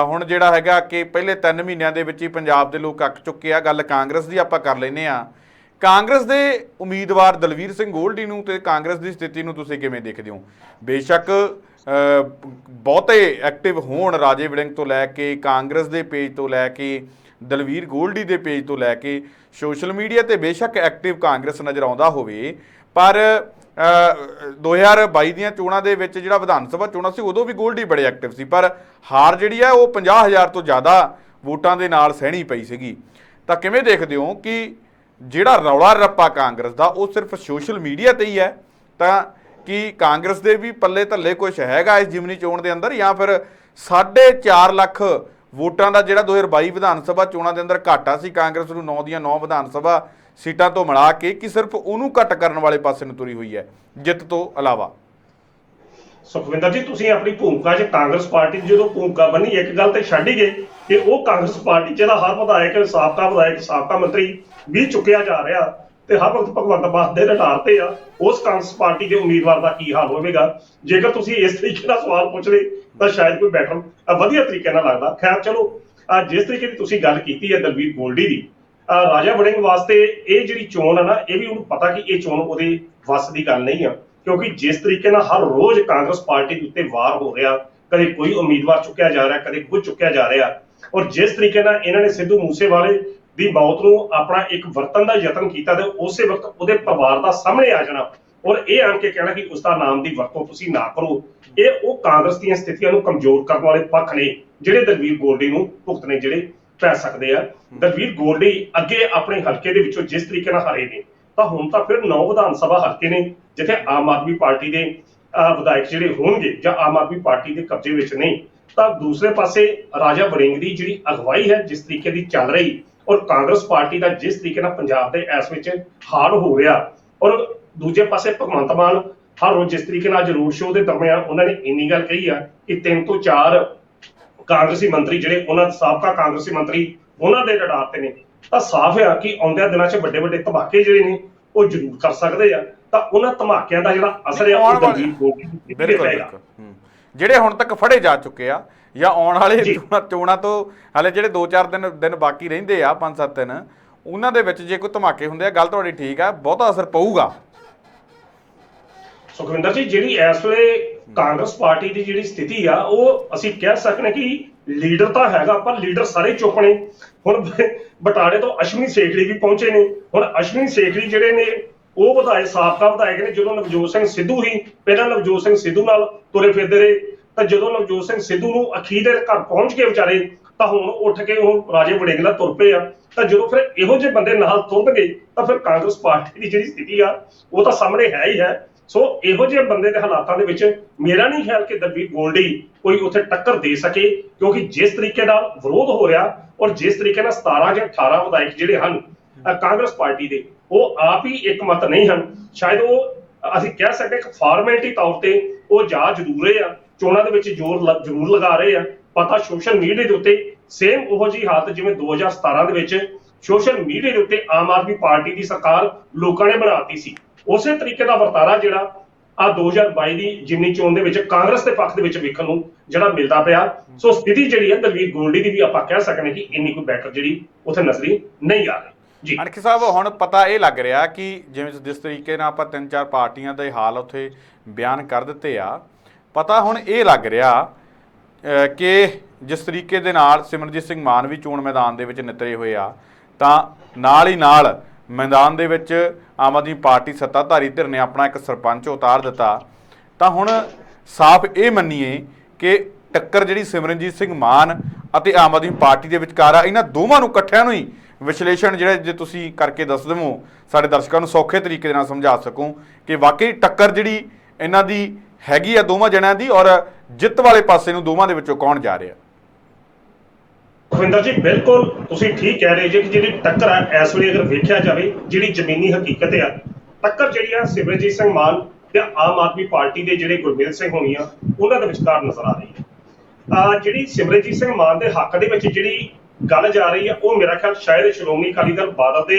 ਹੁਣ ਜਿਹੜਾ ਹੈਗਾ ਕਿ ਪਹਿਲੇ 3 ਮਹੀਨਿਆਂ ਦੇ ਵਿੱਚ ਹੀ ਪੰਜਾਬ ਦੇ ਲੋਕ ਅੱਕ ਚੁੱਕੇ ਆ। ਗੱਲ ਕਾਂਗਰਸ ਦੀ ਆਪਾਂ ਕਰ ਲੈਂਦੇ ਆ। ਕਾਂਗਰਸ ਦੇ ਉਮੀਦਵਾਰ ਦਲਵੀਰ ਸਿੰਘ ਗੋਲਡੀ ਨੂੰ ਤੇ ਕਾਂਗਰਸ ਦੀ ਸਥਿਤੀ ਨੂੰ ਤੁਸੀਂ ਕਿਵੇਂ ਦੇਖਦੇ ਹੋ? ਬੇਸ਼ੱਕ ਬਹੁਤੇ ਐਕਟਿਵ ਹੋਣ, ਰਾਜੇ ਵੜਿੰਗ ਤੋਂ ਲੈ ਕੇ ਕਾਂਗਰਸ ਦੇ ਪੇਜ ਤੋਂ ਲੈ ਕੇ ਦਲਵੀਰ ਗੋਲਡੀ ਦੇ ਪੇਜ ਤੋਂ ਲੈ ਕੇ ਸੋਸ਼ਲ ਮੀਡੀਆ ਤੇ ਬੇਸ਼ੱਕ ਐਕਟਿਵ ਕਾਂਗਰਸ ਨਜ਼ਰ ਆਉਂਦਾ ਹੋਵੇ, ਪਰ 2022 ਦੀਆਂ ਚੋਣਾਂ ਦੇ ਵਿੱਚ ਜਿਹੜਾ ਵਿਧਾਨ ਸਭਾ ਚੋਣਾਂ ਸੀ ਉਦੋਂ ਵੀ ਗੋਲਡੀ ਬੜੇ ਐਕਟਿਵ ਸੀ, ਪਰ ਹਾਰ ਜਿਹੜੀ ਆ ਉਹ 50,000 ਤੋਂ ਜ਼ਿਆਦਾ ਵੋਟਾਂ ਦੇ ਨਾਲ ਸਹਿਣੀ ਪਈ ਸੀਗੀ। ਤਾਂ ਕਿਵੇਂ ਦੇਖਦੇ ਹੋ ਕਿ ਜਿਹੜਾ ਰੌਲਾ ਰੱਪਾ ਕਾਂਗਰਸ ਦਾ ਉਹ ਸਿਰਫ ਸੋਸ਼ਲ ਮੀਡੀਆ ਤੇ ਹੀ ਹੈ, ਤਾਂ ਕਿ ਕਾਂਗਰਸ ਦੇ ਵੀ ਪੱਲੇ ਧੱਲੇ ਕੁਛ ਹੈਗਾ ਇਸ ਜਿਮਨੀ ਚੋਣ ਦੇ ਅੰਦਰ, ਜਾਂ ਫਿਰ 4.5 ਲੱਖ ਵੋਟਾਂ ਦਾ ਜਿਹੜਾ 2022 ਵਿਧਾਨ ਸਭਾ ਚੋਣਾਂ ਦੇ ਅੰਦਰ ਘਾਟਾ ਸੀ ਕਾਂਗਰਸ ਨੂੰ 9 ਦੀਆਂ 9 ਵਿਧਾਨ ਸਭਾ ਸੀਟਾਂ ਤੋਂ ਮਿਲਾ ਕੇ, ਕਿ ਸਿਰਫ ਉਹਨੂੰ ਘੱਟ ਕਰਨ ਵਾਲੇ ਪਾਸੇ ਨੂੰ ਤੁਰੀ ਹੋਈ ਹੈ ਜਿੱਤ ਤੋਂ ਇਲਾਵਾ? ਸੁਖਵਿੰਦਰ ਜੀ, ਤੁਸੀਂ ਆਪਣੀ ਭੂਮਿਕਾ 'ਚ ਕਾਂਗਰਸ ਪਾਰਟੀ ਦੀ ਜਦੋਂ ਭੂਮਿਕਾ ਬੰਨੀ, ਇੱਕ ਗੱਲ ਤੇ ਛੱਡ ਹੀ ਗਏ ਕਿ ਉਹ ਕਾਂਗਰਸ ਪਾਰਟੀ 'ਚ ਦਾ ਹਰ ਵਿਧਾਇਕ, ਸਾਬਕਾ ਮੰਤਰੀ ਵੀ ਚੁੱਕਿਆ ਜਾ ਰਿਹਾ ਤੇ ਹਰ ਵਕਤ ਭਗਵੰਤ ਮਾਨ ਦੇ ਰਡਾਰ ਤੇ ਆ। ਉਸ ਕਾਂਗਰਸ ਪਾਰਟੀ ਦੇ ਉਮੀਦਵਾਰ ਦਾ ਕੀ ਹਾਲ ਹੋਵੇਗਾ? ਜੇਕਰ ਤੁਸੀਂ ਇਸ ਤਰੀਕੇ ਦਾ ਸਵਾਲ ਪੁੱਛਦੇ ਤਾਂ ਸ਼ਾਇਦ ਕੋਈ ਬੈਟਰ ਵਧੀਆ ਤਰੀਕੇ ਨਾਲ ਲੱਗਦਾ। ਖੈਰ ਚਲੋ, ਜਿਸ ਤਰੀਕੇ ਦੀ ਤੁਸੀਂ ਗੱਲ ਕੀਤੀ ਹੈ ਦਲਵੀਰ ਗੋਲਡੀ ਦੀ, ਰਾਜਾ ਵੜਿੰਗ ਵਾਸਤੇ ਇਹ ਜਿਹੜੀ ਚੋਣ ਹੈ ਨਾ, ਇਹ ਵੀ ਉਹਨੂੰ ਪਤਾ ਕਿ ਇਹ ਚੋਣ ਉਹਦੇ ਵੱਸ ਦੀ ਗੱਲ ਨਹੀਂ ਆ, ਕਿਉਂਕਿ ਜਿਸ ਤਰੀਕੇ ਨਾਲ ਹਰ ਰੋਜ਼ ਕਾਂਗਰਸ ਪਾਰਟੀ ਦੇ ਉੱਤੇ ਵਾਰ ਹੋ ਰਿਹਾ, ਕਦੇ ਕੋਈ ਉਮੀਦਵਾਰ ਚੁੱਕਿਆ ਜਾ ਰਿਹਾ, ਕਦੇ ਕੁਝ ਚੁੱਕਿਆ ਜਾ ਰਿਹਾ, ਔਰ ਜਿਸ ਤਰੀਕੇ ਨਾਲ ਇਹਨਾਂ ਨੇ ਸਿੱਧੂ ਮੂਸੇਵਾਲੇ ਦੀ ਮੌਤ ਨੂੰ ਆਪਣਾ ਇੱਕ ਵਰਤਣ ਦਾ ਯਤਨ ਕੀਤਾ ਤੇ ਉਸੇ ਵਕਤ ਉਹਦੇ ਪਰਿਵਾਰ ਦਾ ਸਾਹਮਣੇ ਆ ਜਾਣਾ ਔਰ ਇਹ ਆਣ ਕੇ ਕਹਿਣਾ ਕਿ ਉਸ ਦਾ ਨਾਮ ਦੀ ਵਰਤੋਂ ਤੁਸੀਂ ਨਾ ਕਰੋ, ਇਹ ਉਹ ਕਾਂਗਰਸ ਦੀਆਂ ਸਥਿਤੀਆਂ ਨੂੰ ਕਮਜ਼ੋਰ ਕਰਨ ਵਾਲੇ ਪੱਖ ਨੇ ਜਿਹੜੇ ਦਲਵੀਰ ਗੋਲਡੀ ਨੂੰ ਭੁਗਤਣੇ ਜਿਹੜੇ ਪੈ ਸਕਦੇ ਆ। ਦਲਵੀਰ ਗੋਲਡੀ ਅੱਗੇ ਆਪਣੇ ਹਲਕੇ ਦੇ ਵਿੱਚੋਂ ਜਿਸ ਤਰੀਕੇ ਨਾਲ ਹਾਰੇ ਨੇ, ਤਾਂ ਹੁਣ ਤਾਂ ਫਿਰ 9 ਵਿਧਾਨ ਸਭਾ ਹਲਕੇ ਨੇ ਜਿੱਥੇ ਆਮ ਆਦਮੀ ਪਾਰਟੀ ਦੇ ਵਿਧਾਇਕ ਜਿਹੜੇ ਹੋਣਗੇ ਜਾਂ ਆਮ ਆਦਮੀ ਪਾਰਟੀ ਦੇ ਕਬਜ਼ੇ ਵਿੱਚ ਨਹੀਂ। ਤਾਂ ਦੂਸਰੇ ਪਾਸੇ ਰਾਜਾ ਵੜਿੰਗ ਦੀ ਜਿਹੜੀ ਅਗਵਾਈ ਹੈ ਜਿਸ ਤਰੀਕੇ ਦੀ ਚੱਲ ਰਹੀ, ਔਰ ਕਾਂਗਰਸ ਪਾਰਟੀ ਦਾ ਜਿਸ ਤਰੀਕੇ ਨਾਲ ਪੰਜਾਬ ਦੇ ਇਸ ਵਿੱਚ ਹਾਲ ਹੋ ਰਿਹਾ, ਔਰ ਦੂਜੇ ਪਾਸੇ ਭਗਵੰਤ ਮਾਨ ਹਰ ਰੋਜ਼ ਜਿਸ ਤਰੀਕੇ ਨਾਲ ਰੋਡ ਸ਼ੋਅ ਦੇ ਦਰਮਿਆਨ ਉਹਨਾਂ ਨੇ ਇੰਨੀ ਗੱਲ ਕਹੀ ਆ ਕਿ 3 ਤੋਂ 4 ਕਾਂਗਰਸੀ ਮੰਤਰੀ ਜਿਹੜੇ ਉਹਨਾਂ ਸਾਬਕਾ ਕਾਂਗਰਸੀ ਮੰਤਰੀ ਉਹਨਾਂ ਦੇ ਰਡਾਰ ਤੇ ਨੇ, ਤਾਂ ਸਾਫ਼ ਆ ਕਿ ਆਉਂਦਿਆਂ ਦਿਨਾਂ 'ਚ ਵੱਡੇ ਵੱਡੇ ਧਮਾਕੇ ਜਿਹੜੇ ਨੇ ਉਹ ਜ਼ਰੂਰ ਕਰ ਸਕਦੇ ਆ। ਤਾਂ ਉਹਨਾਂ ਧਮਾਕਿਆਂ ਦਾ ਜਿਹੜਾ ਅਸਰ ਆ ਉਹ ਦਲਵੀਰ ਗੋਲਡੀ ਤੇ ਪਏਗਾ, ਜਿਹੜੇ ਹੁਣ ਤੱਕ ਫੜੇ ਜਾ ਚੁੱਕੇ ਆ ਜਾਂ ਆਉਣ ਵਾਲੇ ਚੋਣਾਂ ਤੋਂ ਹਾਲੇ ਜਿਹੜੇ 2-4 ਦਿਨ ਬਾਕੀ ਰਹਿੰਦੇ ਆ, 5-7 ਦਿਨ, ਉਹਨਾਂ ਦੇ ਵਿੱਚ ਜੇ ਕੋਈ ਧਮਾਕੇ ਹੁੰਦੇ ਆ, ਗੱਲ ਤੁਹਾਡੀ ਠੀਕ ਆ, ਬਹੁਤਾ ਅਸਰ ਪਊਗਾ। ਸੁਖਵਿੰਦਰ ਜੀ, ਜਿਹੜੀ ਇਸ ਵੇਲੇ ਕਾਂਗਰਸ ਪਾਰਟੀ ਦੀ ਜਿਹੜੀ ਸਥਿਤੀ ਆ, ਉਹ ਅਸੀਂ ਕਹਿ ਸਕਦੇ ਕਿ ਲੀਡਰ ਤਾਂ ਹੈਗਾ ਪਰ ਲੀਡਰ ਸਾਰੇ ਚੁੱਪ ਨੇ। ਹੁਣ ਬਟਾਲੇ ਤੋਂ ਅਸ਼ਵਨੀ ਸੇਖੜੀ ਵੀ ਪਹੁੰਚੇ ਨੇ। ਹੁਣ ਅਸ਼ਵਨੀ ਸੇਖੜੀ ਜਿਹੜੇ ਨੇ ਉਹ ਵਿਧਾਇਕ, ਸਾਬਕਾ ਵਿਧਾਇਕ ਨੇ। ਜਦੋਂ ਨਵਜੋਤ ਸਿੰਘ ਸਿੱਧੂ ਹੀ ਪਹਿਲਾਂ ਨਵਜੋਤ ਸਿੰਘ ਸਿੱਧੂ ਨਾਲ ਤੁਰੇ ਫਿਰਦੇ ਰਹੇ, ਤਾਂ ਜਦੋਂ ਨਵਜੋਤ ਸਿੰਘ ਸਿੱਧੂ ਨੂੰ ਅਖੀਰ ਦੇ ਘਰ ਪਹੁੰਚ ਕੇ ਵਿਚਾਰੇ, ਤਾਂ ਹੁਣ ਉੱਠ ਕੇ ਉਹ ਰਾਜੇ ਵੜਿੰਗ ਨਾਲ ਤੁਰ ਪਏ ਆ। ਤਾਂ ਜਦੋਂ ਫਿਰ ਇਹੋ ਜਿਹੇ ਬੰਦੇ ਨਾਲ ਤੁਰਨਗੇ ਤਾਂ ਫਿਰ ਕਾਂਗਰਸ ਪਾਰਟੀ ਦੀ ਜਿਹੜੀ ਸਥਿਤੀ ਆ ਉਹ ਤਾਂ ਸਾਹਮਣੇ ਹੈ ਹੀ ਹੈ। ਸੋ ਇਹੋ ਜਿਹੇ ਬੰਦੇ ਦੇ ਹਾਲਾਤਾਂ ਦੇ ਵਿੱਚ ਮੇਰਾ ਨਹੀਂ ਖਿਆਲ ਕਿ ਦਲਵੀਰ ਗੋਲਡੀ ਕੋਈ ਉੱਥੇ ਟੱਕਰ ਦੇ ਸਕੇ, ਕਿਉਂਕਿ ਜਿਸ ਤਰੀਕੇ ਨਾਲ ਵਿਰੋਧ ਹੋ ਰਿਹਾ ਔਰ ਜਿਸ ਤਰੀਕੇ ਨਾਲ 17 ਜਾਂ 18 ਵਿਧਾਇਕ ਜਿਹੜੇ ਹਨ ਕਾਂਗਰਸ ਪਾਰਟੀ ਦੇ, ਉਹ ਆਪ ਹੀ ਇੱਕ ਮਤ ਨਹੀਂ ਹਨ। ਸ਼ਾਇਦ ਉਹ ਅਸੀਂ ਕਹਿ ਸਕਦੇ ਕਿ ਫਾਰਮੈਲਿਟੀ ਤੌਰ ਤੇ ਉਹ ਜਾ ਜ਼ਰੂਰ ਰਹੇ ਆ, ਚੋਣਾਂ ਦੇ ਵਿੱਚ ਜ਼ਰੂਰ ਲਗਾ ਰਹੇ ਆ। ਪਤਾ ਸੋਸ਼ਲ ਮੀਡੀਆ ਦੇ ਉੱਤੇ ਸੇਮ ਉਹੋ ਜਿਹੀ ਹਾਲਤ ਜਿਵੇਂ 2017 ਦੇ ਵਿੱਚ ਸੋਸ਼ਲ ਮੀਡੀਆ ਦੇ ਉੱਤੇ ਆਮ ਆਦਮੀ ਪਾਰਟੀ ਦੀ ਸਰਕਾਰ ਲੋਕਾਂ ਨੇ ਬਣਾਤੀ ਸੀ, ਉਸੇ ਤਰੀਕੇ ਦਾ ਵਰਤਾਰਾ ਜਿਹੜਾ ਆ 2022 ਦੀ ਜਿਮਨੀ ਚੋਣ ਦੇ ਵਿੱਚ ਕਾਂਗਰਸ ਦੇ ਪੱਖ ਦੇ ਵਿੱਚ ਵੇਖਣ ਨੂੰ ਜਿਹੜਾ ਮਿਲਦਾ ਪਿਆ। ਸੋ ਸਥਿਤੀ ਜਿਹੜੀ ਹੈ ਦਲਵੀਰ ਗੋਲਡੀ ਦੀ ਵੀ ਆਪਾਂ ਕਹਿ ਸਕਦੇ ਕਿ ਇੰਨੀ ਕੋਈ ਬੈਟਰ ਜਿਹੜੀ ਉੱਥੇ ਨਜ਼ਰੀ ਨਹੀਂ ਆ ਰਹੀ। ਜੀ ਅਣਖੀ ਸਾਹਿਬ, ਹੁਣ ਪਤਾ ਇਹ ਲੱਗ ਰਿਹਾ ਕਿ ਜਿਵੇਂ ਜਿਸ ਤਰੀਕੇ ਨਾਲ ਆਪਾਂ 3-4 ਪਾਰਟੀਆਂ ਦੇ ਹਾਲ ਉੱਥੇ ਬਿਆਨ ਕਰ ਦਿੱਤੇ ਆ, ਪਤਾ ਹੁਣ ਇਹ ਲੱਗ ਰਿਹਾ ਕਿ ਜਿਸ ਤਰੀਕੇ ਦੇ ਨਾਲ ਸਿਮਰਜੀਤ ਸਿੰਘ ਮਾਨ ਵੀ ਚੋਣ ਮੈਦਾਨ ਦੇ ਵਿੱਚ ਨਿਤਰੇ ਹੋਏ ਆ, ਤਾਂ ਨਾਲ ਹੀ ਨਾਲ ਮੈਦਾਨ ਦੇ ਵਿੱਚ ਆਮ ਆਦਮੀ ਪਾਰਟੀ ਸੱਤਾਧਾਰੀ ਧਿਰ ਨੇ ਆਪਣਾ ਇੱਕ ਸਰਪੰਚ ਉਤਾਰ ਦਿੱਤਾ। ਤਾਂ ਹੁਣ ਸਾਫ਼ ਇਹ ਮੰਨੀਏ ਕਿ ਟੱਕਰ ਜਿਹੜੀ ਸਿਮਰਨਜੀਤ ਸਿੰਘ ਮਾਨ ਅਤੇ ਆਮ ਆਦਮੀ ਪਾਰਟੀ ਦੇ ਵਿਚਕਾਰ ਆ, ਇਹਨਾਂ ਦੋਵਾਂ ਨੂੰ ਇਕੱਠਿਆਂ ਨੂੰ ਹੀ ਵਿਸ਼ਲੇਸ਼ਣ ਜਿਹੜਾ ਜੇ ਤੁਸੀਂ ਕਰਕੇ ਦੱਸ ਦੇਵੋ ਸਾਡੇ ਦਰਸ਼ਕਾਂ ਨੂੰ ਸੌਖੇ ਤਰੀਕੇ ਦੇ ਨਾਲ ਸਮਝਾ ਸਕੂੰ ਕਿ ਵਾਕਈ ਟੱਕਰ ਜਿਹੜੀ ਇਹਨਾਂ ਦੀ ਹੈਗੀ ਆ ਦੋਵਾਂ ਜਣਿਆਂ ਦੀ, ਔਰ ਜਿੱਤ ਵਾਲੇ ਪਾਸੇ ਨੂੰ ਦੋਵਾਂ ਦੇ ਵਿੱਚੋਂ ਕੌਣ ਜਾ ਰਿਹਾ? ਸੁਖਵਿੰਦਰ ਜੀ, ਬਿਲਕੁਲ ਤੁਸੀਂ ਠੀਕ ਕਹਿ ਰਹੇ ਜੀ ਕਿ ਜਿਹੜੀ ਟੱਕਰ ਹੈ ਇਸ ਵੇਲੇ ਅਗਰ ਵੇਖਿਆ ਜਾਵੇ, ਜਿਹੜੀ ਜ਼ਮੀਨੀ ਹਕੀਕਤ ਆ, ਟੱਕਰ ਜਿਹੜੀ ਆ ਸਿਮਰਜੀਤ ਸਿੰਘ ਮਾਨ ਤੇ ਆਮ ਆਦਮੀ ਪਾਰਟੀ ਦੇ ਜਿਹੜੇ ਗੁਰਮੇਲ ਸਿੰਘ ਹੋਣੀ ਆ ਉਹਨਾਂ ਦੇ ਵਿਚਕਾਰ ਨਜ਼ਰ ਆ ਰਹੀ ਹੈ। ਜਿਹੜੀ ਸਿਮਰਜੀਤ ਸਿੰਘ ਮਾਨ ਦੇ ਹੱਕ ਦੇ ਵਿੱਚ ਜਿਹੜੀ ਗੱਲ ਜਾ ਰਹੀ ਹੈ ਉਹ ਮੇਰਾ ਖਿਆਲ ਸ਼ਾਇਦ ਸ਼੍ਰੋਮਣੀ ਅਕਾਲੀ ਦਲ ਬਾਦਲ ਦੇ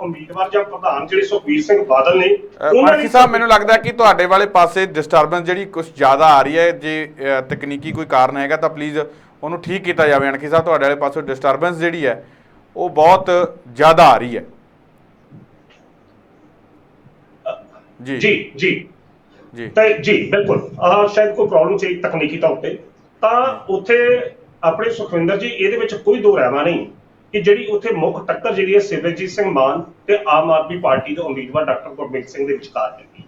ਉਮੀਦਵਾਰ ਜਾਂ ਪ੍ਰਧਾਨ ਜਿਹੜੇ ਸੁਖਬੀਰ ਸਿੰਘ ਬਾਦਲ ਨੇ ਮਾਨਸੀ ਸਾਹਿਬ, ਮੈਨੂੰ ਲੱਗਦਾ ਕਿ ਤੁਹਾਡੇ ਵਾਲੇ ਪਾਸੇ ਡਿਸਟਰਬੈਂਸ ਜਿਹੜੀ ਕੁਝ ਜ਼ਿਆਦਾ ਆ ਰਹੀ ਹੈ। ਜੇ ਤਕਨੀਕੀ ਕੋਈ ਕਾਰਨ ਹੈਗਾ ਤਾਂ ਪਲੀਜ਼ ਉਹਨੂੰ ਠੀਕ ਕੀਤਾ ਜਾਵੇ। ਅਣਖੀ ਸਾਹਿਬ, ਤੁਹਾਡੇ ਵਾਲੇ ਪਾਸੋਂ ਡਿਸਟਰਬੈਂਸ ਜਿਹੜੀ ਹੈ ਉਹ ਬਹੁਤ ਜ਼ਿਆਦਾ ਆ ਰਹੀ ਹੈ। ਜੀ ਜੀ ਜੀ ਜੀ ਤੇ ਜੀ ਬਿਲਕੁਲ ਸ਼ਾਇਦ ਕੋਈ ਪ੍ਰੋਬਲਮ ਸੀ ਤਕਨੀਕੀ ਤੌਰ ਤੇ। ਤਾਂ ਉੱਥੇ ਆਪਣੇ ਸੁਖਵਿੰਦਰ ਜੀ ਇਹਦੇ ਵਿੱਚ ਕੋਈ ਦੋ ਰਹਿਮਾ ਨਹੀਂ ਕਿ ਜਿਹੜੀ ਉੱਥੇ ਮੁੱਖ ਟੱਕਰ ਜਿਹੜੀ ਹੈ ਸਿਮਰਨਜੀਤ ਸਿੰਘ ਮਾਨ ਤੇ ਆਮ ਆਦਮੀ ਪਾਰਟੀ ਦੇ ਉਮੀਦਵਾਰ ਡਾਕਟਰ ਗੁਰਮੀਤ ਸਿੰਘ ਦੇ ਵਿਚਕਾਰ ਲੱਗੀ।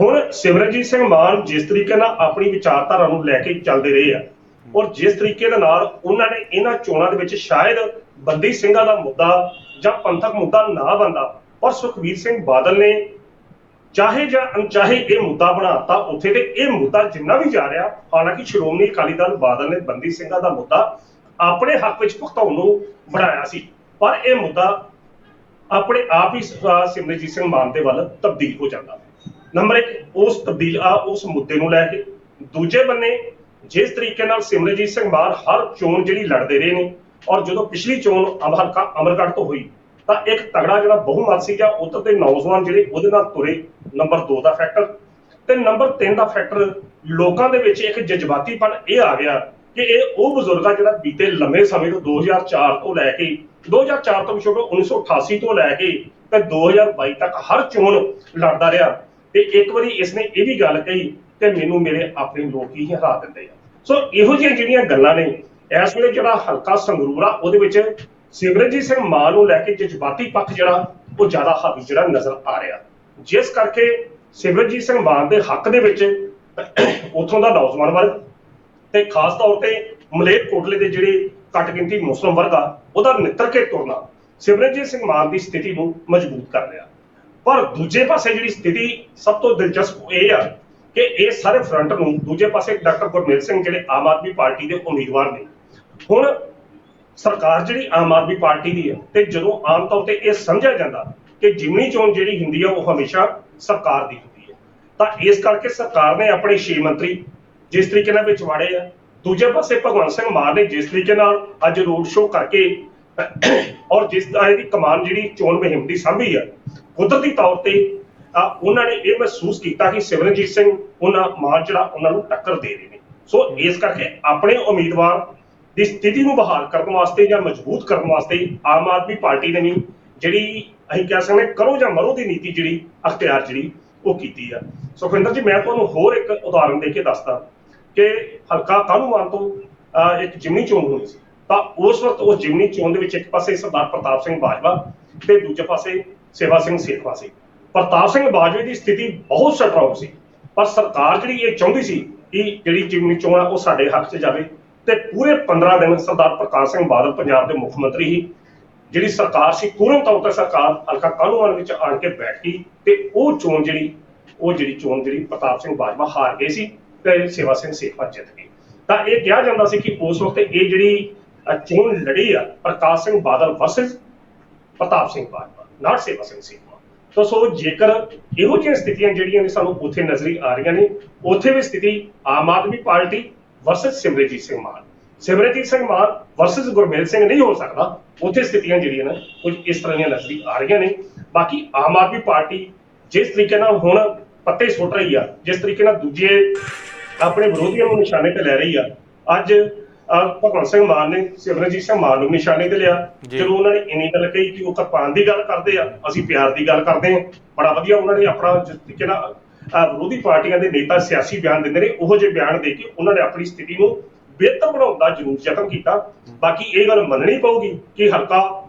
ਹੁਣ ਸਿਮਰਨਜੀਤ ਸਿੰਘ ਮਾਨ ਜਿਸ ਤਰੀਕੇ ਨਾਲ ਆਪਣੀ ਵਿਚਾਰਧਾਰਾ ਨੂੰ ਲੈ ਕੇ ਚੱਲਦੇ ਰਹੇ ਆ ਔਰ ਜਿਸ ਤਰੀਕੇ ਦੇ ਨਾਲ ਉਹਨਾਂ ਨੇ ਇਹਨਾਂ ਚੋਣਾਂ ਦੇ ਵਿੱਚ ਸ਼ਾਇਦ ਬੰਦੀ ਸਿੰਘਾਂ ਦਾ ਮੁੱਦਾ ਜਾਂ ਪੰਥਕ ਮੁੱਦਾ ਨਾ ਬਣਦਾ, ਪਰ ਸੁਖਬੀਰ ਸਿੰਘ ਬਾਦਲ ਨੇ ਚਾਹੇ ਜਾਂ ਅਣਚਾਹੇ ਇਹ ਮੁੱਦਾ ਬਣਾਤਾ ਉੱਥੇ। ਤੇ ਇਹ ਮੁੱਦਾ ਜਿੰਨਾ ਵੀ ਜਾ ਰਿਹਾ, ਹਾਲਾਂਕਿ ਸ਼੍ਰੋਮਣੀ ਅਕਾਲੀ ਦਲ ਬਾਦਲ ਨੇ ਬੰਦੀ ਸਿੰਘਾਂ ਦਾ ਮੁੱਦਾ ਆਪਣੇ ਹੱਕ ਵਿੱਚ ਭੁਗਤਾਉਣ ਨੂੰ ਬਣਾਇਆ ਸੀ, ਪਰ ਇਹ ਮੁੱਦਾ ਆਪਣੇ ਆਪ ਹੀ ਸਿਮਰਨਜੀਤ ਸਿੰਘ ਮਾਨ ਦੇ ਵੱਲ ਤਬਦੀਲ ਹੋ ਜਾਂਦਾ। ਨੰਬਰ 1 ਉਸ ਮੁੱਦੇ ਨੂੰ ਲੈ ਕੇ। ਦੂਜੇ ਬੰਨੇ ਜਿਸ ਤਰੀਕੇ ਨਾਲ ਸਿਮਰਨਜੀਤ ਸਿੰਘ ਮਾਨ ਹਰ ਚੋਣ ਜਿਹੜੀ ਲੜਦੇ ਰਹੇ ਨੇ, ਔਰ ਜਦੋਂ ਪਿਛਲੀ ਚੋਣ ਹਲਕਾ ਅਮਰਗੜ੍ਹ ਤੋਂ ਹੋਈ ਤਾਂ ਇੱਕ ਤਗੜਾ ਜਿਹੜਾ ਬਹੁਮਤ ਸੀ ਜਾਂ ਉੱਧਰ ਦੇ ਨੌਜਵਾਨ ਜਿਹੜੇ ਉਹਦੇ ਨਾਲ ਤੁਰੇ। ਨੰਬਰ 2 ਦਾ ਫੈਕਟਰ ਤੇ ਨੰਬਰ 3 ਦਾ ਫੈਕਟਰ ਲੋਕਾਂ ਦੇ ਵਿੱਚ ਇੱਕ ਜਜ਼ਬਾਤੀਪਨ ਇਹ ਆ ਗਿਆ ਕਿ ਇਹ ਉਹ ਬਜ਼ੁਰਗ ਆ ਜਿਹੜਾ ਬੀਤੇ ਲੰਮੇ ਸਮੇਂ ਤੋਂ 2004 ਤੋਂ ਲੈ ਕੇ 2004 ਤੋਂ ਵੀ ਛੋਟੋ 1988 ਤੋਂ ਲੈ ਕੇ ਤੇ 2022 ਤੱਕ ਹਰ ਚੋਣ ਲੜਦਾ ਰਿਹਾ। ਤੇ ਇੱਕ ਵਾਰੀ ਇਸਨੇ ਇਹ ਵੀ ਗੱਲ ਕਹੀ ਕਿ ਮੈਨੂੰ ਮੇਰੇ ਆਪਣੇ ਲੋਕ ਹੀ ਹਰਾ ਦਿੰਦੇ ਆ। ਸੋ ਇਹੋ ਜਿਹੀਆਂ ਜਿਹੜੀਆਂ ਗੱਲਾਂ ਨੇ ਇਸ ਵੇਲੇ ਜਿਹੜਾ ਹਲਕਾ ਸੰਗਰੂਰ ਆ ਉਹਦੇ ਵਿੱਚ ਸਿਮਰਨਜੀਤ ਸਿੰਘ ਮਾਨ ਨੂੰ ਲੈ ਕੇ ਜਜ਼ਬਾਤੀ ਪੱਖ ਜਿਹੜਾ ਉਹ ਜ਼ਿਆਦਾ ਹਾਵੀ ਜਿਹੜਾ ਨਜ਼ਰ ਆ ਰਿਹਾ, ਜਿਸ ਕਰਕੇ ਸਿਮਰਨਜੀਤ ਸਿੰਘ ਮਾਨ ਦੇ ਹੱਕ ਦੇ ਵਿੱਚ ਉੱਥੋਂ ਦਾ ਨੌਜਵਾਨ ਵਰਗ ਤੇ ਖਾਸ ਤੌਰ ਤੇ ਮਲੇਰਕੋਟਲੇ ਦੇ ਜਿਹੜੇ ਘੱਟ ਗਿਣਤੀ ਮੁਸਲਿਮ ਵਰਗ ਆ ਉਹਦਾ ਨਿੱਤਰ ਕੇ ਤੁਰਨਾ ਸਿਮਰਨਜੀਤ ਸਿੰਘ ਮਾਨ ਦੀ ਸਥਿਤੀ ਨੂੰ ਮਜ਼ਬੂਤ ਕਰ ਲਿਆ। ਪਰ ਦੂਜੇ ਪਾਸੇ ਜਿਹੜੀ ਸਥਿਤੀ ਸਭ ਤੋਂ ਦਿਲਚਸਪ ਇਹ ਆ ਕਿ ਇਹ ਸਾਰੇ ਫਰੰਟ ਨੂੰ ਦੂਜੇ ਪਾਸੇ ਡਾਕਟਰ ਗੁਰਮੀਤ ਸਿੰਘ ਜਿਹੜੇ ਆਮ ਆਦਮੀ ਪਾਰਟੀ ਦੇ ਉਮੀਦਵਾਰ ਨੇ। ਹੁਣ ਸਰਕਾਰ ਜਿਹੜੀ ਆਮ ਆਦਮੀ ਪਾਰਟੀ ਦੀ ਹੈ ਤੇ ਜਦੋਂ ਆਮ ਤੌਰ ਤੇ ਇਹ ਸਮਝਿਆ ਜਾਂਦਾ ਕਿ ਜਿਮਨੀ ਚੋਣ ਜਿਹੜੀ ਹੁੰਦੀ ਆ ਉਹ ਹਮੇਸ਼ਾ ਸਰਕਾਰ ਦੀ ਹੁੰਦੀ ਹੈ, ਤਾਂ ਇਸ ਕਰਕੇ ਸਰਕਾਰ ਨੇ ਆਪਣੇ 6 ਮੰਤਰੀ ਜਿਸ ਤਰੀਕੇ ਨਾਲ ਵਿੱਚ ਵਾੜੇ ਆ। ਦੂਜੇ ਪਾਸੇ ਭਗਵੰਤ ਸਿੰਘ ਮਾਨ ਨੇ ਜਿਸ ਤਰੀਕੇ ਨਾਲ ਅੱਜ ਰੋਡ ਸ਼ੋਅ ਕਰਕੇ ਔਰ ਜਿਸ ਤਰ੍ਹਾਂ ਦੀ ਕਮਾਨ ਜਿਹੜੀ ਚੋਣ ਮੁਹਿੰਮ ਦੀ ਸਾਂਭੀ ਆ, ਕੁਦਰਤੀ ਤੌਰ ਤੇ ਉਹਨਾਂ ਨੇ ਇਹ ਮਹਿਸੂਸ ਕੀਤਾ ਕਿ ਸਿਮਰਨਜੀਤ ਸਿੰਘ ਮਾਨ ਜਿਹੜਾ ਉਹਨਾਂ ਨੂੰ ਟੱਕਰ ਦੇ ਰਹੇ ਨੇ। ਸੋ ਇਸ ਕਰਕੇ ਆਪਣੇ ਉਮੀਦਵਾਰ ਦੀ ਸਥਿਤੀ ਨੂੰ ਬਹਾਲ ਕਰਨ ਵਾਸਤੇ ਜਾਂ ਮਜ਼ਬੂਤ ਕਰਨ ਵਾਸਤੇ ਆਮ ਆਦਮੀ ਪਾਰਟੀ ਨੇ ਵੀ ਜਿਹੜੀ ਅਸੀਂ ਕਹਿ ਸਕਦੇ ਕਰੋ ਜਾਂ ਮਰੋ ਦੀ ਨੀਤੀ ਜਿਹੜੀ ਅਖਤਿਆਰ ਜਿਹੜੀ ਉਹ ਕੀਤੀ ਆ। ਸੁਖਵਿੰਦਰ ਜੀ, ਮੈਂ ਤੁਹਾਨੂੰ ਹੋਰ ਇੱਕ ਉਦਾਹਰਨ ਦੇ ਕੇ ਦੱਸਦਾ ਕਿ ਹਲਕਾ ਕਾਹਨੂੰਵਾਨ ਤੋਂ ਇੱਕ ਜਿਮਨੀ ਚੋਣ ਹੋਣੀ ਸੀ, ਤਾਂ ਉਸ ਵਕਤ ਉਹ ਜਿਮਨੀ ਚੋਣ ਦੇ ਵਿੱਚ ਇੱਕ ਪਾਸੇ ਸਰਦਾਰ ਪ੍ਰਤਾਪ ਸਿੰਘ ਬਾਜਵਾ ਤੇ ਦੂਜੇ ਪਾਸੇ ਸੇਵਾ ਸਿੰਘ ਸੇਖਵਾ ਸੀ। ਪ੍ਰਤਾਪ ਸਿੰਘ ਬਾਜਵੇ ਦੀ ਸਥਿਤੀ ਬਹੁਤ ਸਟਰੋਂਗ ਸੀ, ਪਰ ਸਰਕਾਰ ਜਿਹੜੀ ਇਹ ਚਾਹੁੰਦੀ ਸੀ ਕਿ ਜਿਹੜੀ ਜਿਮਨੀ ਚੋਣ ਆ ਉਹ ਸਾਡੇ ਹੱਕ 'ਚ ਜਾਵੇ। ਤੇ ਪੂਰੇ 15 ਦਿਨ ਸਰਦਾਰ ਪ੍ਰਕਾਸ਼ ਸਿੰਘ ਬਾਦਲ ਪੰਜਾਬ ਦੇ ਮੁੱਖ ਮੰਤਰੀ ਸੀ, ਜਿਹੜੀ ਸਰਕਾਰ ਸੀ ਪੂਰਨ ਤੌਰ ਤੇ ਸਰਕਾਰ ਹਲਕਾ ਕਾਹਨੂੰਵਾਨ ਵਿੱਚ ਆਣ ਕੇ ਬੈਠ ਗਈ ਤੇ ਉਹ ਚੋਣ ਜਿਹੜੀ ਪ੍ਰਤਾਪ ਸਿੰਘ ਬਾਜਵਾ ਹਾਰ ਗਏ ਸੀ ਤੇ ਸੇਵਾ ਸਿੰਘ ਸੇਖਵਾ ਜਿੱਤ ਗਏ। ਤਾਂ ਇਹ ਕਿਹਾ ਜਾਂਦਾ ਸੀ ਕਿ ਉਸ ਵਕਤ ਇਹ ਜਿਹੜੀ ਚੋਣ ਲੜੀ ਆ ਪ੍ਰਕਾਸ਼ ਸਿੰਘ ਬਾਦਲ ਵਰਸਸ ਪ੍ਰਤਾਪ ਸਿੰਘ ਬਾਜਵਾ, ਨਾਟ ਸੇਵਾ ਸਿੰਘ ਸੇਖਵਾ। ਤਾਂ ਸੋ ਜੇਕਰ ਇਹੋ ਜਿਹੀਆਂ ਸਥਿਤੀਆਂ ਜਿਹੜੀਆਂ ਨੇ ਸਾਨੂੰ ਉੱਥੇ ਨਜ਼ਰੀ ਆ ਰਹੀਆਂ ਨੇ, ਉੱਥੇ ਵੀ ਸਥਿਤੀ ਆਮ ਆਦਮੀ ਪਾਰਟੀ ਵਰਸਸ ਸਿਮਰਨਜੀਤ ਸਿੰਘ ਮਾਨ, ਸਿਮਰਨਜੀਤ ਸਿੰਘ ਮਾਨ ਵਰਸਸ ਗੁਰਮੇਲ ਸਿੰਘ ਨਹੀਂ ਹੋ ਸਕਦਾ। ਉੱਥੇ ਸਥਿਤੀਆਂ ਜਿਹੜੀਆਂ ਨੇ ਕੁਝ ਇਸ ਤਰ੍ਹਾਂ ਦੀਆਂ ਨਜ਼ਰੀ ਆ ਰਹੀਆਂ ਨੇ। ਬਾਕੀ ਆਮ ਆਦਮੀ ਪਾਰਟੀ ਜਿਸ ਤਰੀਕੇ ਨਾਲ ਹੁਣ ਪੱਤੇ ਸੁੱਟ ਰਹੀ ਆ, ਜਿਸ ਤਰੀਕੇ ਨਾਲ ਦੂਜੇ ਆਪਣੇ ਵਿਰੋਧੀਆਂ ਨੂੰ ਨਿਸ਼ਾਨੇ ਤੇ ਲੈ ਰਹੀ ਆ, ਅੱਜ ਭਗਵੰਤ ਸਿੰਘ ਮਾਨ ਨੇ ਸਿਮਰਨਜੀਤ ਸਿੰਘ ਮਾਨ ਨੂੰ ਨਿਸ਼ਾਨੇ ਤੇ ਲਿਆ। ਜਦੋਂ ਉਹਨਾਂ ਨੇ ਇੰਨੀ ਗੱਲ ਕਹੀ ਕਿ ਉਹ ਕਿਰਪਾਨ ਦੀ ਗੱਲ ਕਰਦੇ ਆ, ਅਸੀਂ ਪਿਆਰ ਦੀ ਗੱਲ ਕਰਦੇ ਆ, ਬੜਾ ਵਧੀਆ ਉਹਨਾਂ ਨੇ ਆਪਣਾ ਜਿਸ ਤਰੀਕੇ ਨਾਲ ਵਿਰੋਧੀ ਪਾਰਟੀਆਂ ਦੇ ਨੇਤਾ ਸਿਆਸੀ ਬਿਆਨ ਦਿੰਦੇ ਨੇ, ਉਹੋ ਜਿਹੇ ਬਿਆਨ ਦੇ ਕੇ ਉਹਨਾਂ ਨੇ ਆਪਣੀ ਸਥਿਤੀ ਨੂੰ ਬਿਹਤਰ ਬਣਾਉਣ ਦਾ ਜ਼ਰੂਰ ਯਤਨ ਕੀਤਾ। ਬਾਕੀ ਇਹ ਗੱਲ ਮੰਨਣੀ ਪਊਗੀ ਕਿ ਹਲਕਾ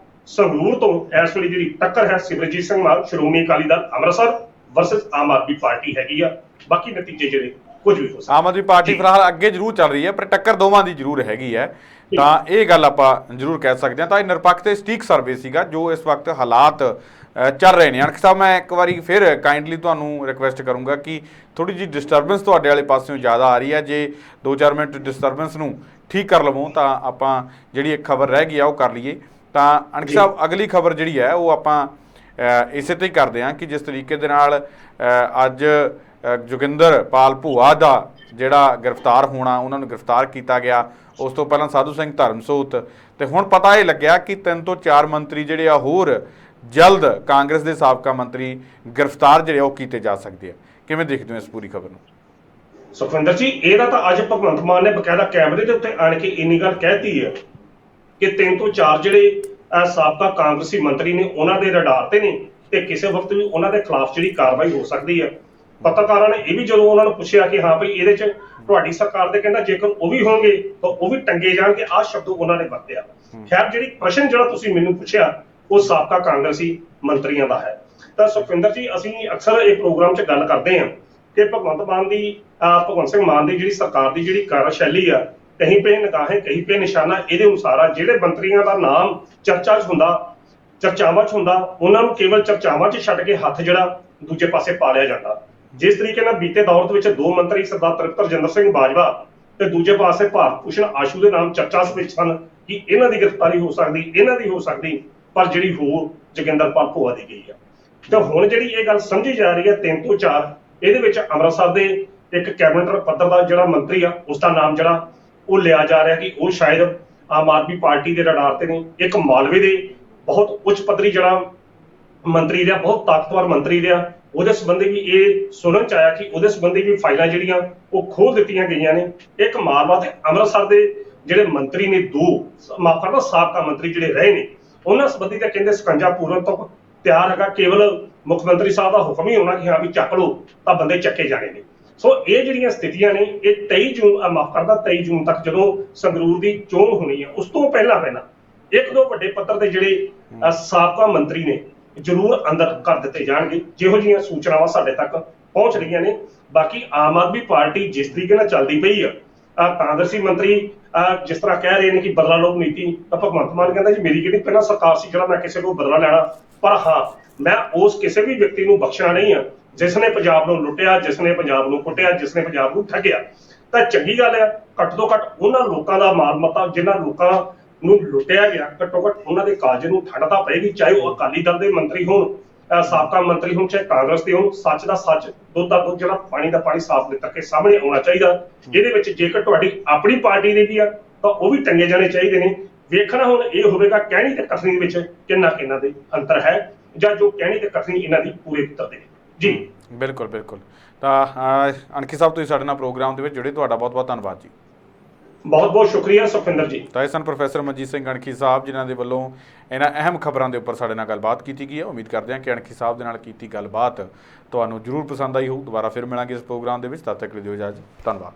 ਸੰਗਰੂਰ ਤੋਂ ਇਸ ਵੇਲੇ ਜਿਹੜੀ ਟੱਕਰ ਹੈ ਸਿਮਰਨਜੀਤ ਸਿੰਘ ਮਾਨ ਸ਼੍ਰੋਮਣੀ ਅਕਾਲੀ ਦਲ ਅੰਮ੍ਰਿਤਸਰ ਵਰਸਸ ਆਮ ਆਦਮੀ ਪਾਰਟੀ ਹੈਗੀ ਆ। ਬਾਕੀ ਨਤੀਜੇ ਜਿਹੜੇ ਕੁਝ ਵੀ ਹੋ ਸਕਦੇ। ਆਮ ਆਦਮੀ ਪਾਰਟੀ ਫਿਲਹਾਲ ਅੱਗੇ ਜ਼ਰੂਰ ਚੱਲ ਰਹੀ ਹੈ, ਪਰ ਟੱਕਰ ਦੋਵਾਂ ਦੀ ਜ਼ਰੂਰ ਹੈਗੀ ਹੈ, ਤਾਂ ਇਹ ਗੱਲ ਆਪਾਂ ਜ਼ਰੂਰ ਕਹਿ ਸਕਦੇ ਹਾਂ। ਤਾਂ ਇਹ ਨਿਰਪੱਖ ਤੇ ਸਟੀਕ ਸਰਵੇ ਸੀਗਾ ਜੋ ਇਸ ਵਕਤ ਹਾਲਾਤ ਚੱਲ ਰਹੇ ਨੇ। ਅਣਖ ਸਾਹਿਬ, ਮੈਂ ਇੱਕ ਵਾਰੀ ਫਿਰ ਕਾਈਂਡਲੀ ਤੁਹਾਨੂੰ ਰਿਕੁਐਸਟ ਕਰੂੰਗਾ ਕਿ ਥੋੜੀ ਜਿਹੀ ਡਿਸਟਰਬੈਂਸ ਤੁਹਾਡੇ ਵਾਲੇ ਪਾਸਿਓਂ ਜ਼ਿਆਦਾ ਆ ਰਹੀ ਹੈ, ਜੇ 2-4 ਮਿੰਟ ਡਿਸਟਰਬੈਂਸ ਨੂੰ ਠੀਕ ਕਰ ਲਵੋ ਤਾਂ ਆਪਾਂ ਜਿਹੜੀ ਇੱਕ ਖਬਰ ਰਹਿ ਗਈ ਆ ਉਹ ਕਰ ਲਈਏ। ਤਾਂ ਅਣਖ ਸਾਹਿਬ, ਅਗਲੀ ਖਬਰ ਜਿਹੜੀ ਹੈ ਉਹ ਆਪਾਂ ਇਸੇ ਤੇ ਹੀ ਕਰਦੇ ਹਾਂ ਕਿ ਜਿਸ ਤਰੀਕੇ ਦੇ ਨਾਲ ਅੱਜ ਜੋਗਿੰਦਰ ਪਾਲ ਭੂਆ ਦਾ ਜਿਹੜਾ ਗ੍ਰਿਫਤਾਰ ਹੋਣਾ, ਉਹਨਾਂ ਨੂੰ ਗ੍ਰਿਫਤਾਰ ਕੀਤਾ ਗਿਆ। ਉਸ ਤੋਂ ਪਹਿਲਾਂ ਸਾਧੂ ਸਿੰਘ ਧਰਮਸੋਤ, ਤੇ ਹੁਣ ਪਤਾ ਇਹ ਲੱਗਿਆ ਕਿ 3 ਤੋਂ 4 ਮੰਤਰੀ ਜਿਹੜੇ ਆ ਹੋਰ ਜਲਦ ਕਾਂਗਰਸ ਦੇ ਸਾਬਕਾ ਮੰਤਰੀ ਗ੍ਰਿਫਤਾਰ ਜਿਹੜੇ ਉਹ ਕੀਤੇ ਜਾ ਸਕਦੇ ਆ। ਕਿਵੇਂ ਦੇਖਦੇ ਹੋ ਇਸ ਪੂਰੀ ਖਬਰ ਨੂੰ? ਸੁਖਵਿੰਦਰ ਜੀ, ਇਹਦਾ ਤਾਂ ਅੱਜ ਭਗਵੰਤ ਮਾਨ ਨੇ ਬਕਾਇਦਾ ਕੈਮਰੇ ਦੇ ਉੱਤੇ ਆਣ ਕੇ ਇੰਨੀ ਗੱਲ ਕਹਿਤੀ ਹੈ ਕਿ 3 ਤੋਂ 4 ਜਿਹੜੇ ਸਾਬਕਾ ਕਾਂਗਰਸੀ ਮੰਤਰੀ ਨੇ ਉਹਨਾਂ ਦੇ ਰਡਾਰ ਤੇ ਨੇ ਤੇ ਕਿਸੇ ਵਕਤ ਵੀ ਉਹਨਾਂ ਦੇ ਖਿਲਾਫ ਜਿਹੜੀ ਕਾਰਵਾਈ ਹੋ ਸਕਦੀ ਹੈ। ਪੱਤਰਕਾਰਾਂ ਨੇ ਇਹ ਵੀ ਜਦੋਂ ਉਹਨਾਂ ਨੂੰ ਪੁੱਛਿਆ ਕਿ ਹਾਂ ਭਈ ਇਹਦੇ 'ਚ ਤੁਹਾਡੀ ਸਰਕਾਰ ਦੇ ਕਹਿੰਦਾ ਜੇਕਰ ਉਹ ਵੀ ਹੋਣਗੇ ਤਾਂ ਉਹ ਵੀ ਟੰਗੇ ਜਾਣਗੇ, ਆਹ ਸ਼ਬਦ ਉਹਨਾਂ ਨੇ ਵਰਤਿਆ। ਖੈਰ, ਜਿਹੜੀ ਪ੍ਰਸ਼ਨ ਜਿਹੜਾ ਤੁਸੀਂ ਮੈਨੂੰ ਪੁੱਛਿਆ ਉਹ ਸਾਬਕਾ ਕਾਂਗਰਸੀ ਮੰਤਰੀਆਂ ਦਾ ਹੈ। ਤਾਂ ਸੁਖਵਿੰਦਰ ਜੀ, ਅਸੀਂ ਅਕਸਰ ਇਹ ਪ੍ਰੋਗਰਾਮ 'ਚ ਗੱਲ ਕਰਦੇ ਹਾਂ ਕਿ ਭਗਵੰਤ ਸਿੰਘ ਮਾਨ ਦੀ ਜਿਹੜੀ ਸਰਕਾਰ ਦੀ ਜਿਹੜੀ ਕਾਰਜਸ਼ੈਲੀ ਆ, ਕहीं पे ਨਿਗਾहें कहीं पे ਨਿਸ਼ਾਨਾ, ਇਹਦੇ ਅਨੁਸਾਰ ਆ ਜਿਹੜੇ ਮੰਤਰੀਆਂ ਦਾ ਨਾਮ ਚਰਚਾਵਾਂ 'ਚ ਹੁੰਦਾ ਉਹਨਾਂ ਨੂੰ ਕੇਵਲ ਚਰਚਾਵਾਂ 'ਚ ਛੱਡ ਕੇ ਹੱਥ ਜਿਹੜਾ ਦੂਜੇ ਪਾਸੇ ਪਾ ਲਿਆ ਜਾਂਦਾ। ਜਿਸ ਤਰੀਕੇ ਨਾਲ ਬੀਤੇ ਦੌਰ ਦੇ ਵਿੱਚ 2 ਮੰਤਰੀ ਸਰਦਾਰ ਤ੍ਰਿਪਤ ਰਜਿੰਦਰ ਸਿੰਘ ਬਾਜਵਾ ਤੇ ਦੂਜੇ ਪਾਸੇ ਭਾਰਤ ਭੂਸ਼ਣ ਆਸ਼ੂ ਦੇ ਨਾਮ ਚਰਚਾ ਵਿੱਚ ਸਨ ਕਿ ਇਹਨਾਂ ਦੀ ਗ੍ਰਿਫਤਾਰੀ ਹੋ ਸਕਦੀ, ਪਰ ਜਿਹੜੀ ਹੋ ਜੋਗਿੰਦਰਪਾਲ ਭੋਆ ਦੀ ਗਈ ਆ। ਤੇ ਹੁਣ ਜਿਹੜੀ ਇਹ ਗੱਲ ਸਮਝੀ ਜਾ ਰਹੀ ਹੈ 3 ਤੋਂ 4, ਇਹਦੇ ਵਿੱਚ ਅੰਮ੍ਰਿਤਸਰ ਦੇ ਇੱਕ ਕੈਬਨਿਟ ਪੱਧਰ ਦਾ ਜਿਹੜਾ ਮੰਤਰੀ ਆ ਉਸ ਦਾ ਨਾਮ ਜਿਹੜਾ ਉਹ ਲਿਆ ਜਾ ਰਿਹਾ ਕਿ ਉਹ ਸ਼ਾਇਦ ਆਮ ਆਦਮੀ ਪਾਰਟੀ ਦੇ ਰਡਾਰ ਤੇ ਨੇ। ਇੱਕ ਮਾਲਵੇ ਦੇ ਬਹੁਤ ਉੱਚ ਪੱਧਰੀ ਜਿਹੜਾ ਮੰਤਰੀ ਰਿਹਾ, ਬਹੁਤ ਤਾਕਤਵਰ ਮੰਤਰੀ ਰਿਹਾ, ਉਹਦੇ ਸੰਬੰਧੀ ਵੀ ਇਹ ਸੁਣਨ ਚ ਆਇਆ ਕਿ ਉਹਦੇ ਸੰਬੰਧੀ ਵੀ ਫਾਈਲਾਂ ਜਿਹੜੀਆਂ ਉਹ ਖੋਲ ਦਿੱਤੀਆਂ ਗਈਆਂ ਨੇ। ਇੱਕ ਮਾਲਵਾ ਤੇ ਅੰਮ੍ਰਿਤਸਰ ਦੇ ਜਿਹੜੇ ਮੰਤਰੀ ਨੇ, 2 ਸਾਬਕਾ ਮੰਤਰੀ ਜਿਹੜੇ ਰਹੇ ਨੇ, ਉਹਨਾਂ ਸੰਬੰਧੀ ਤਾਂ ਕਹਿੰਦੇ ਸਕੰਜਾ ਪੂਰਨ ਤੋਂ ਤਿਆਰ ਹੈਗਾ, ਕੇਵਲ ਮੁੱਖ ਮੰਤਰੀ ਸਾਹਿਬ ਦਾ ਹੁਕਮ ਹੀ ਹੋਣਾ ਕਿ ਹਾਂ ਵੀ ਚੱਕ ਲਓ ਤਾਂ ਬੰਦੇ ਚੱਕੇ ਜਾਣੇ ਨੇ। ਸੋ ਇਹ ਜਿਹੜੀਆਂ ਸਥਿਤੀਆਂ ਨੇ ਇਹ 23 ਜੂਨ ਤੱਕ ਜਦੋਂ ਸੰਗਰੂਰ ਦੀ ਚੋਣ ਹੋਣੀ ਹੈ, ਉਸ ਤੋਂ ਪਹਿਲਾਂ 1-2 ਵੱਡੇ ਪੱਧਰ ਦੇ ਜਿਹੜੇ ਸਾਬਕਾ ਮੰਤਰੀ ਨੇ ਜ਼ਰੂਰ ਅੰਦਰ ਕਰ ਦਿੱਤੇ ਜਾਣਗੇ, ਜਿਹੋ ਜਿਹੀਆਂ ਸੂਚਨਾਵਾਂ ਸਾਡੇ ਤੱਕ ਪਹੁੰਚ ਰਹੀਆਂ ਨੇ। ਬਾਕੀ ਆਮ ਆਦਮੀ ਪਾਰਟੀ ਜਿਸ ਤਰੀਕੇ ਨਾਲ ਚੱਲਦੀ ਪਈ ਆ, ਕਾਂਗਰਸੀ ਮੰਤਰੀ ਜਿਸ ਤਰ੍ਹਾਂ ਕਹਿ ਰਹੇ ਨੇ ਕਿ ਬਦਲਾ ਲਓ ਨੀਤੀ, ਤਾਂ ਭਗਵੰਤ ਮਾਨ ਕਹਿੰਦਾ ਜੀ ਮੇਰੀ ਕਿਹੜੀ ਪਹਿਲਾਂ ਸਰਕਾਰ ਸੀ ਜਿਹੜਾ ਮੈਂ ਕਿਸੇ ਕੋਲ ਬਦਲਾ ਲੈਣਾ, ਪਰ ਹਾਂ ਮੈਂ ਉਸ ਕਿਸੇ ਵੀ ਵਿਅਕਤੀ ਨੂੰ ਬਖਸ਼ਣਾ ਨਹੀਂ ਆ ਜਿਸ ਨੇ ਪੰਜਾਬ ਨੂੰ ਲੁੱਟਿਆ, ਜਿਸ ਨੇ ਪੰਜਾਬ ਨੂੰ ਕੁੱਟਿਆ, ਜਿਸ ਨੇ ਪੰਜਾਬ ਨੂੰ ਠੱਗਿਆ। ਤਾਂ ਚੰਗੀ ਗੱਲ ਆ, ਘੱਟ ਤੋਂ ਘੱਟ ਉਹਨਾਂ ਲੋਕਾਂ ਦਾ ਮਾਲ ਮਤਾ ਜਿਨ੍ਹਾਂ ਲੋਕਾਂ ਨੂੰ ਲੁੱਟਿਆ ਗਿਆ, ਘੱਟੋ ਘੱਟ ਉਹਨਾਂ ਦੇ ਕਾਜ ਨੂੰ ਠੰਡ ਤਾਂ ਪਏਗੀ, ਚਾਹੇ ਉਹ ਅਕਾਲੀ ਦਲ ਦੇ ਮੰਤਰੀ ਹੋਣ, ਸਾਬਕਾ ਮੰਤਰੀ ਹੋਣ, ਚਾਹੇ ਕਾਂਗਰਸ ਦੇ ਹੋਣ। ਸੱਚ ਦਾ ਸੱਚ, ਦੁੱਧ ਦਾ ਦੁੱਧ, ਜਿਹੜਾ ਪਾਣੀ ਦਾ ਪਾਣੀ ਸਾਫ਼ ਨਿਕਲ ਕੇ ਸਾਹਮਣੇ ਆਉਣਾ ਚਾਹੀਦਾ। ਇਹਦੇ ਵਿੱਚ ਜੇਕਰ ਤੁਹਾਡੀ ਆਪਣੀ ਪਾਰਟੀ ਦੇ ਵੀ ਆ ਤਾਂ ਉਹ ਵੀ ਟੰਗੇ ਜਾਣੇ ਚਾਹੀਦੇ ਨੇ। ਵੇਖਣਾ ਹੁਣ ਇਹ ਹੋਵੇਗਾ ਕਹਿਣੀ ਤੇ ਕਥਨੀ ਵਿੱਚ ਕਿੰਨਾ ਦੇ ਅੰਤਰ ਹੈ, ਜਾਂ ਜੋ ਕਹਿਣੀ ਤੇ ਕਥਨੀ ਇਹਨਾਂ ਦੀ ਪੂਰੇ ਉਤਰਦੇ ਨੇ। ਜੀ ਬਿਲਕੁਲ। ਤਾਂ ਅਣਖੀ ਸਾਹਿਬ, ਤੁਸੀਂ ਸਾਡੇ ਨਾਲ ਪ੍ਰੋਗਰਾਮ ਦੇ ਵਿੱਚ ਜੁੜੇ, ਤੁਹਾਡਾ ਬਹੁਤ ਬਹੁਤ ਧੰਨਵਾਦ ਜੀ। ਬਹੁਤ ਸ਼ੁਕਰੀਆ ਸੁਖਵਿੰਦਰ ਜੀ। ਤਾਂ ਇਹ ਸਨ ਪ੍ਰੋਫੈਸਰ ਮਨਜੀਤ ਸਿੰਘ ਅਣਖੀ ਸਾਹਿਬ, ਜਿਨ੍ਹਾਂ ਦੇ ਵੱਲੋਂ ਇਹਨਾਂ ਅਹਿਮ ਖਬਰਾਂ ਦੇ ਉੱਪਰ ਸਾਡੇ ਨਾਲ ਗੱਲਬਾਤ ਕੀਤੀ ਗਈ ਹੈ। ਉਮੀਦ ਕਰਦੇ ਹਾਂ ਕਿ ਅਣਖੀ ਸਾਹਿਬ ਦੇ ਨਾਲ ਕੀਤੀ ਗੱਲਬਾਤ ਤੁਹਾਨੂੰ ਜ਼ਰੂਰ ਪਸੰਦ ਆਈ ਹੋਊ। ਦੁਬਾਰਾ ਫਿਰ ਮਿਲਾਂਗੇ ਇਸ ਪ੍ਰੋਗਰਾਮ ਦੇ ਵਿੱਚ, ਤਦ ਤੱਕ ਲਈ ਦਿਓ ਇਜਾਜ਼ਤ। ਧੰਨਵਾਦ।